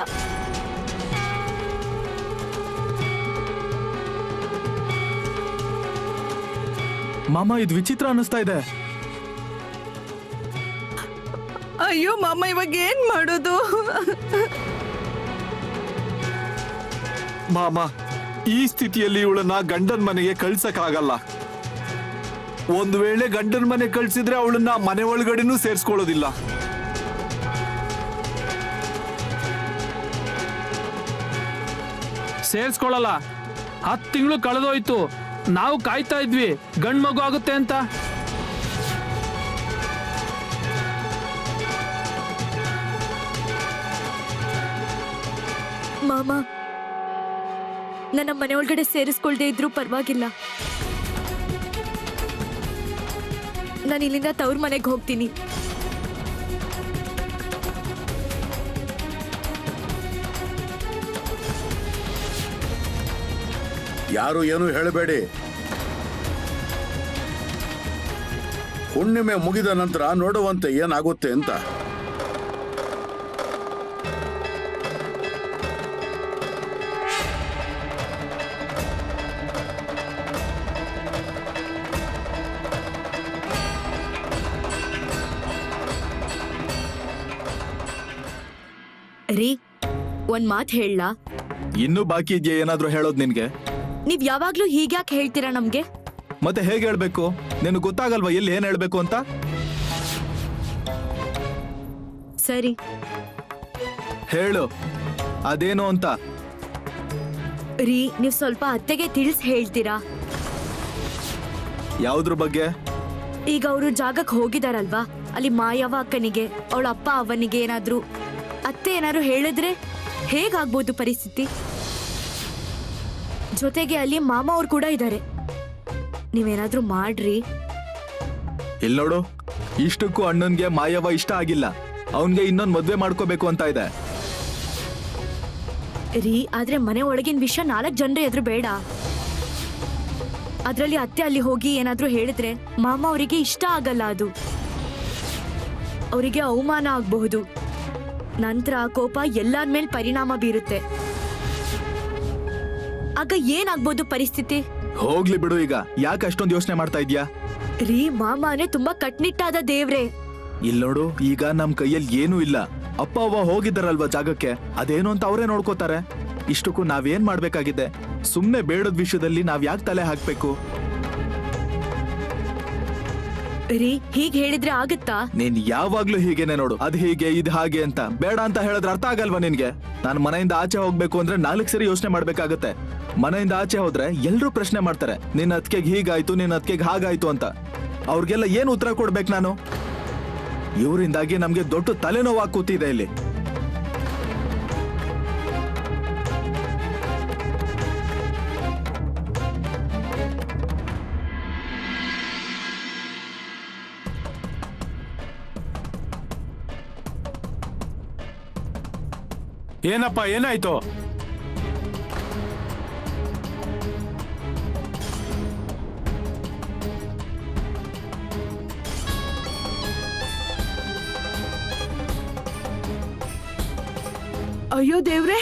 ಮಾಮ, ಇದು ವಿಚಿತ್ರ ಅನ್ನಿಸ್ತಾ ಇದೆ. ಅಯ್ಯೋ ಮಾಮ, ಇವಾಗ ಏನ್ ಮಾಡೋದು? ಮಾಮ, ಈ ಸ್ಥಿತಿಯಲ್ಲಿ ಇವಳನ್ನ ಗಂಡನ ಮನೆಗೆ ಕಳ್ಸಕ್ಕಾಗಲ್ಲ. ಒಂದು ವೇಳೆ ಗಂಡನ ಮನೆ ಕಳ್ಸಿದ್ರೆ ಅವಳನ್ನ ಮನೆ ಒಳಗಡೆನೂ ಸೇರ್ಸ್ಕೊಳ್ಳೋದಿಲ್ಲ. ಸೇರ್ಸ್ಕೊಳ್ಳಲ್ಲ. 10 ತಿಂಗಳು ಕಳೆದೋಯ್ತು. ನಾವು ಕಾಯ್ತಾ ಇದ್ವಿ ಗಂಡ್ ಮಗು ಆಗುತ್ತೆ ಅಂತ. ಮಾಮ, ನನ್ನ ಮನೆ ಒಳಗಡೆ ಸೇರಿಸ್ಕೊಳ್ದೇ ಇದ್ರೂ ಪರವಾಗಿಲ್ಲ. ನಾನು ಇಲ್ಲಿಂದ ತವ್ರ ಮನೆಗೆ ಹೋಗ್ತೀನಿ. ಯಾರು ಏನು ಹೇಳಬೇಡಿ. ಹುಣ್ಣಿಮೆ ಮುಗಿದ ನಂತರ ನೋಡುವಂತೆ ಏನಾಗುತ್ತೆ ಅಂತ. ರೀ, ಒಂದ್ ಮಾತ್ ಹೇಳಲಾ? ಇನ್ನೂ ಬಾಕಿ ಇದೆಯಾ ಏನಾದ್ರೂ ಹೇಳೋದ್ ನಿನ್ಗೆ? ನೀವ್ ಯಾವಾಗ್ಲೂ ಹೀಗ್ಯಾಕೆ ಹೇಳ್ತೀರಾ ನಮ್ಗೆ? ಮತ್ತೆ ಹೇಗೆ ಹೇಳ್ಬೇಕು? ನಿನಗೆ ಗೊತ್ತಾಗಲ್ವಾ ಎಲ್ಲಿ ಏನ್ ಹೇಳ್ಬೇಕು ಅಂತ? ಸರಿ, ಹೇಳು ಅದೇನು ಅಂತ. ರೀ, ನೀವ್ ಸ್ವಲ್ಪ ಅತ್ತೆಗೆ ತಿಳಿಸ್ ಹೇಳ್ತೀರಾ? ಯಾವ್ದ್ರ ಬಗ್ಗೆ? ಈಗ ಅವರು ಜಾಗಕ್ಕೆ ಹೋಗಿದಾರಲ್ವಾ, ಅಲ್ಲಿ ಮಾಯವ್ವ ಅಕ್ಕನಿಗೆ ಅವಳ ಅಪ್ಪ ಅವನಿಗೆ ಏನಾದ್ರು ಅತ್ತೆ ಏನಾದ್ರು ಹೇಳಿದ್ರೆ ಹೇಗಾಗ್ಬೋದು ಪರಿಸ್ಥಿತಿ? ಜೊತೆಗೆ ಅಲ್ಲಿ ಮಾಮ ಅವ್ರು ಕೂಡ ಇದ್ದಾರೆ. ನೀವೇನಾದ್ರೂ ಮಾಡ್ರಿ. ಇಲ್ಲಿ ನೋಡು, ಇಷ್ಟಕ್ಕೂ ಅಣ್ಣನ್ಗೆ ಮಾಯವ್ವ ಇಷ್ಟ ಆಗಿಲ್ಲ. ಅವನ್ಗೆ ಇನ್ನೊಂದ್ ಮದ್ವೆ ಮಾಡ್ಕೋಬೇಕು ಅಂತ ಇದೆ. ರೀ, ಆದ್ರೆ ಮನೆ ಒಳಗಿನ ವಿಷಯ 4 ಜನರ ಎದುರು ಬೇಡ. ಅದ್ರಲ್ಲಿ ಅತ್ತೆ ಅಲ್ಲಿ ಹೋಗಿ ಏನಾದ್ರೂ ಹೇಳಿದ್ರೆ ಮಾಮ ಅವರಿಗೆ ಇಷ್ಟ ಆಗಲ್ಲ. ಅದು ಅವರಿಗೆ ಅವಮಾನ ಆಗಬಹುದು. ನಂತರ ಕೋಪ ಎಲ್ಲಾರ ಮೇಲೆ ಪರಿಣಾಮ ಬೀರುತ್ತೆ. ಆಗ ಏನಾಗ್ಬೋದು ಪರಿಸ್ಥಿತಿ? ಹೋಗ್ಲಿ ಬಿಡು, ಈಗ ಯಾಕೆ ಅಷ್ಟೊಂದು ಯೋಚನೆ ಮಾಡ್ತಾ ಇದ್ಯಾ? ರೀ, ಮಾಮನೇ ತುಂಬಾ ಕಟ್ನಿಟ್ಟಾದ ದೇವ್ರೆ. ಇಲ್ಲಿ ನೋಡು, ಈಗ ನಮ್ ಕೈಯಲ್ಲಿ ಏನೂ ಇಲ್ಲ. ಅಪ್ಪ ಅವ್ವ ಹೋಗಿದ್ದಾರಲ್ವಾ ಜಾಗಕ್ಕೆ, ಅದೇನು ಅಂತ ಅವರೇ ನೋಡ್ಕೋತಾರೆ. ಇಷ್ಟಕ್ಕೂ ನಾವೇನ್ ಮಾಡ್ಬೇಕಾಗಿದೆ? ಸುಮ್ನೆ ಬೇಡದ ವಿಷಯದಲ್ಲಿ ನಾವ್ ಯಾಕೆ ತಲೆ ಹಾಕ್ಬೇಕು? ರೀ, ಹೀಗ್ ಹೇಳಿದ್ರೆ ಆಗುತ್ತಾ? ನೀನ್ ಯಾವಾಗ್ಲೂ ಹೀಗೇನೆ ನೋಡು, ಅದ್ ಹೀಗೆ ಇದ್ ಹಾಗೆ ಅಂತ. ಬೇಡ ಅಂತ ಹೇಳಿದ್ರೆ ಅರ್ಥ ಆಗಲ್ವಾ ನಿನ್ಗೆ? ನಾನ್ ಮನೆಯಿಂದ ಆಚೆ ಹೋಗ್ಬೇಕು ಅಂದ್ರೆ 4 ಸರಿ ಯೋಚನೆ ಮಾಡ್ಬೇಕಾಗತ್ತೆ. ಮನೆಯಿಂದ ಆಚೆ ಹೋದ್ರೆ ಎಲ್ರೂ ಪ್ರಶ್ನೆ ಮಾಡ್ತಾರೆ, ನಿನ್ನ ಅತ್ಕೆಗೆ ಹೀಗಾಯ್ತು, ನಿನ್ನ ಅತ್ಕೆಗೆ ಹಾಗಾಯ್ತು ಅಂತ. ಅವ್ರಿಗೆಲ್ಲ ಏನ್ ಉತ್ತರ ಕೊಡ್ಬೇಕು ನಾನು? ಇವರಿಂದಾಗಿ ನಮ್ಗೆ ದೊಡ್ಡ ತಲೆನೋವಾಗಿ ಕೂತಿದೆ ಇಲ್ಲಿ. ಏನಪ್ಪ, ಏನಾಯ್ತು? ಅಯ್ಯೋ ದೇವ್ರೆ,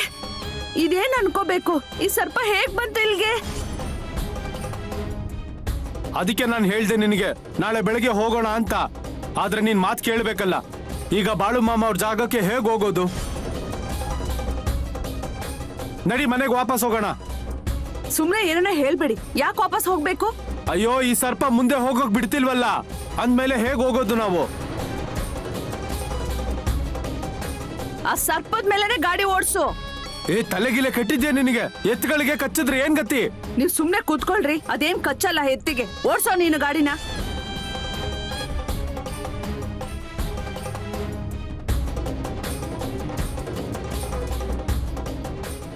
ಇದೇನ್ ಅನ್ಕೋಬೇಕು? ಈ ಸರ್ಪ ಹೇಗ್ ಬಂತು ಇಲ್ಗೆ? ಅದಕ್ಕೆ ನಾನು ಹೇಳ್ದೆ ನಿನಗೆ ನಾಳೆ ಬೆಳಗ್ಗೆ ಹೋಗೋಣ ಅಂತ. ಆದ್ರೆ ನೀನ್ ಮಾತು ಕೇಳಬೇಕಲ್ಲ. ಈಗ ಬಾಳು ಮಾಮ ಅವ್ರ ಜಾಗಕ್ಕೆ ಹೇಗ್ ಹೋಗೋದು? ನಡಿ, ಮನೆಗೆ ವಾಪಸ್ ಹೋಗೋಣ. ಸುಮ್ನೆ ಏನನ್ನ ಹೇಳ್ಬೇಡಿ. ಯಾಕೆ ವಾಪಸ್ ಹೋಗ್ಬೇಕು? ಅಯ್ಯೋ, ಈ ಸರ್ಪ ಮುಂದೆ ಹೋಗೋಕ್ ಬಿಡ್ತಿಲ್ವಲ್ಲ, ಅಂದ್ಮೇಲೆ ಹೇಗ್ ಹೋಗೋದು ನಾವು? ಆ ಸರ್ಪದ ಮೇಲೆನೆ ಗಾಡಿ ಓಡ್ಸು. ತಲೆಗಿಲೆ ಕಟ್ಟಿದ್ಯಾ ನಿನಗೆ? ಎತ್ತುಗಳಿಗೆ ಕಚ್ಚಿದ್ರೆ ಏನ್ ಗತಿ? ನೀವ್ ಸುಮ್ನೆ ಕೂತ್ಕೊಳ್ರಿ. ಅದೇನ್ ಕಚ್ಚಲ್ಲ ಎತ್ತಿಗೆ. ಓಡ್ಸೋ ನೀನು ಗಾಡಿನ.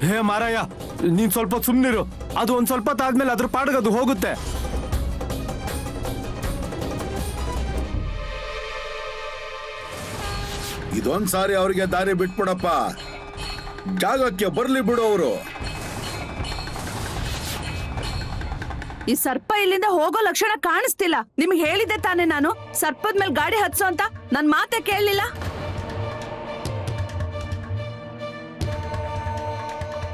ಹೇ ಮಾರಾಯ, ನೀನ್ ಸ್ವಲ್ಪ ಸುಮ್ನಿರು. ಅದು ಒಂದ್ ಸ್ವಲ್ಪ ತಾದ್ಮೇಲೆ ಅದ್ರ ಪಾಡ್ಗದು ಹೋಗುತ್ತೆ. ಇದೊಂದ್ ಸಾರಿ ಅವ್ರಿಗೆ ದಾರಿ ಬಿಟ್ಬಿಡಪ್ಪ. ಜಾಗಕ್ಕೆ ಬರ್ಲಿ ಬಿಡು ಅವರು. ಈ ಸರ್ಪ ಇಲ್ಲಿಂದ ಹೋಗೋ ಲಕ್ಷಣ ಕಾಣಿಸ್ತಿಲ್ಲ. ನಿಮ್ಗೆ ಹೇಳಿದ್ದೆ ತಾನೇ ನಾನು ಸರ್ಪದ ಮೇಲೆ ಗಾಡಿ ಹತ್ಸೋ ಅಂತ? ನನ್ ಮಾತೆ ಕೇಳಲಿಲ್ಲ.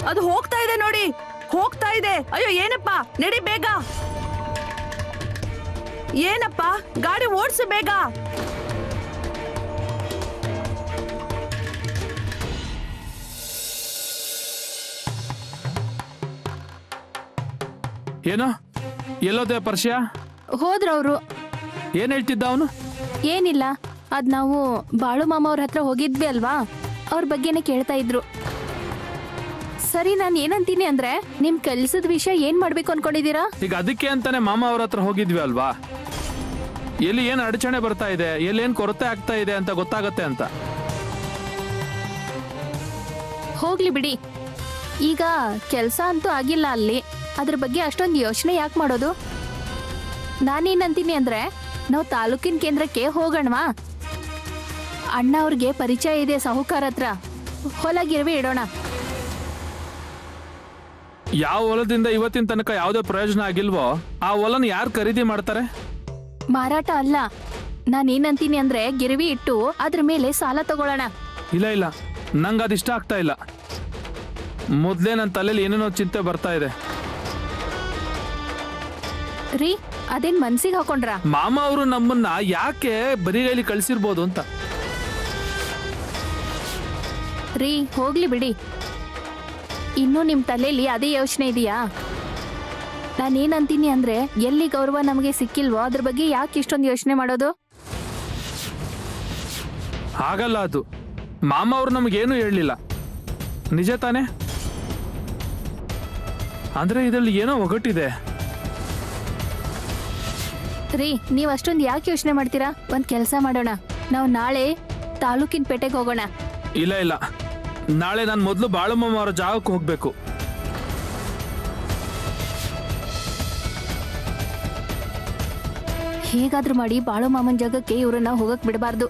ಅದು ಹೋಗ್ತಾ ಇದೆ ನೋಡಿ, ಹೋಗ್ತಾ ಇದೆ. ಅಯ್ಯೋ ಏನಪ್ಪ, ನಡಿ ಬೇಗ. ಏನಪ್ಪ, ಗಾಡಿ ಓಡಿಸು ಬೇಗ. ಏನೋ ಎಲ್ಲೋದೆ ಪರ್ಷಿಯಾ? ಹೋದ್ರವ್ರು. ಏನ್ ಹೇಳ್ತಿದ್ದ ಅವನು? ಏನಿಲ್ಲ, ಅದ್ ನಾವು ಬಾಳು ಮಾಮ ಅವ್ರ ಹತ್ರ ಹೋಗಿದ್ವಿ ಅಲ್ವಾ, ಅವ್ರ ಬಗ್ಗೆನೇ ಕೇಳ್ತಾ ಇದ್ರು. ಸರಿ, ನಾನು ಏನಂತೀನಿ ಅಂದ್ರೆ, ನಿಮ್ ಕೆಲ್ಸದ ವಿಷಯ ಏನ್ ಮಾಡ್ಬೇಕು ಅನ್ಕೊಂಡಿದೀರಾ? ಈಗ ಅದಕ್ಕೆ ಅಂತಾನೆ ಮಾಮ ಅವ್ರ ಹತ್ರ ಹೋಗಿದ್ವಿ ಅಲ್ವಾ. ಎಲ್ಲಿ ಏನ್ ಅಡಚಣೆ ಬರ್ತಾ ಇದೆ, ಎಲ್ಲಿ ಏನ್ ಕೊರತೆ ಆಗ್ತಾ ಇದೆ ಅಂತ ಗೊತ್ತಾಗತ್ತೆ ಅಂತ. ಹೋಗ್ಲಿ ಬಿಡಿ, ಈಗ ಕೆಲಸ ಅಂತೂ ಆಗಿಲ್ಲ ಅಲ್ಲಿ, ಅದ್ರ ಬಗ್ಗೆ ಅಷ್ಟೊಂದು ಯೋಚನೆ ಯಾಕೆ ಮಾಡೋದು? ನಾನೇನಂತೀನಿ ಅಂದ್ರೆ ನಾವು ತಾಲೂಕಿನ ಕೇಂದ್ರಕ್ಕೆ ಹೋಗೋಣವಾ? ಅಣ್ಣ ಅವ್ರಿಗೆ ಪರಿಚಯ ಇದೆ ಸಾಹುಕಾರ ಹತ್ರ, ಹೊಲ ಗಿರ್ವಿ ಇಡೋಣ. ಯಾವ ಹೊಲದಿಂದ ಇವತ್ತಿನ ತನಕ ಯಾವುದೇ ಪ್ರಯೋಜನ ಆಗಿಲ್ವೋ ಆ ಹೊಲನ ಯಾರು ಖರೀದಿ ಮಾಡ್ತಾರೆ? ಮಾರಾಟ ಅಲ್ಲ, ನಾನೇನಂತೀನಿ ಅಂದ್ರೆ ಗಿರ್ವಿ ಇಟ್ಟು ಅದ್ರ ಮೇಲೆ ಸಾಲ ತಗೊಳ್ಳೋಣ. ಇಲ್ಲ ಇಲ್ಲ, ನಂಗೆ ಅದಿಷ್ಟ ಆಗ್ತಾ ಇಲ್ಲ. ಮೊದಲೇ ನನ್ನ ತಲೆಯಲ್ಲಿ ಏನೇನೋ ಚಿಂತೆ ಬರ್ತಾ ಇದೆ. ರೀ, ಅದೇನ್ ಮನ್ಸಿಗೆ ಹಾಕೊಂಡ್ರ? ಮಾಮ ಅವರು ನಮ್ಮನ್ನ ಯಾಕೆ ಬರಿಗೈಲಿ ಕಳ್ಸಿರ್ಬೋದು ಅಂತ. ರೀ, ಹೋಗ್ಲಿ ಬಿಡಿ. ಇನ್ನೂ ನಿಮ್ ತಲೆಯಲ್ಲಿ ಅದೇ ಯೋಚನೆ ಇದೆಯಾ? ನಾನೇನಂತೀನಿ ಅಂದ್ರೆ ಎಲ್ಲಿ ಗೌರವ ನಮಗೆ ಸಿಕ್ಕಿಲ್ವೋ ಅದ್ರ ಬಗ್ಗೆ ಯಾಕೆ ಇಷ್ಟೊಂದು ಯೋಚನೆ ಮಾಡೋದು? ಹಾಗಲ್ಲ, ಅದು ಮಾಮ ಅವರು ನಮಗೇನು ಹೇಳಲಿಲ್ಲ, ನಿಜ ತಾನೇ? ಅಂದ್ರೆ ಇದರಲ್ಲಿ ಏನೋ ಒಗಟಿದೆ. ರೀ, ನೀವ್ ಅಷ್ಟೊಂದು ಯಾಕೆ ಯೋಚನೆ ಮಾಡ್ತೀರಾ? ಒಂದ್ ಕೆಲಸ ಮಾಡೋಣ, ನಾವು ನಾಳೆ ತಾಲೂಕಿನ ಪೇಟೆಗೆ ಹೋಗೋಣ. ಇಲ್ಲ ಇಲ್ಲ, ನಾಳೆ ನಾನು ಮೊದಲು ಬಾಳುಮಮ್ಮ ಅವರ ಜಾಗಕ್ಕೆ ಹೋಗ್ಬೇಕು. ಹೇಗಾದ್ರೂ ಮಾಡಿ ಬಾಳು ಮಾಮನ್ ಜಾಗಕ್ಕೆ ಇವ್ರನ್ನ ಹೋಗಕ್ ಬಿಡಬಾರ್ದು.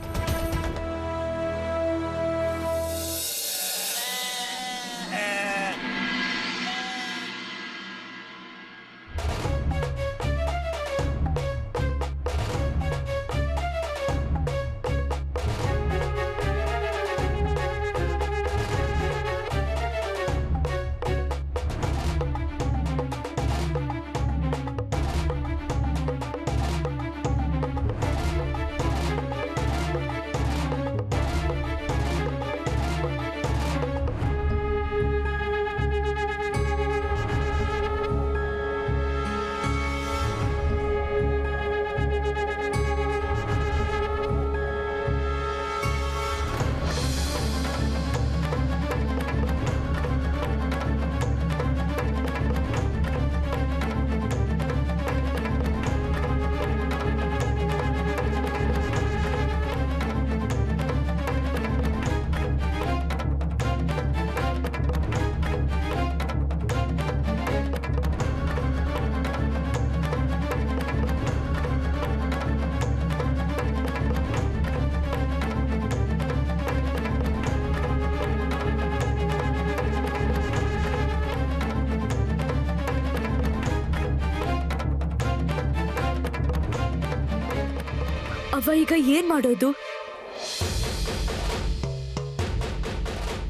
ಅವ್ವ, ಈಗ ಏನ್ ಮಾಡೋದು?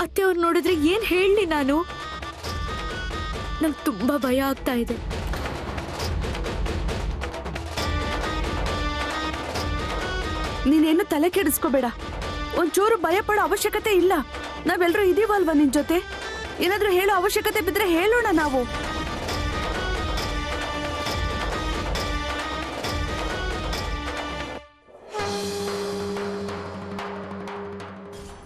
ಅತ್ತೆ ಅವ್ರು ನೋಡಿದ್ರೆ ಏನ್ ಹೇಳಲಿ ನಾನು? ನಂಗೆ ತುಂಬಾ ಭಯ ಆಗ್ತಾ ಇದೆ. ನೀನೇನು ತಲೆ ಕೆಡಿಸ್ಕೋಬೇಡ, ಒಂಚೂರು ಭಯ ಪಡೋ ಅವಶ್ಯಕತೆ ಇಲ್ಲ. ನಾವೆಲ್ಲರೂ ಇದೀವಲ್ವಾ ನಿನ್ ಜೊತೆ? ಏನಾದ್ರೂ ಹೇಳೋ ಅವಶ್ಯಕತೆ ಬಿದ್ರೆ ಹೇಳೋಣ ನಾವು.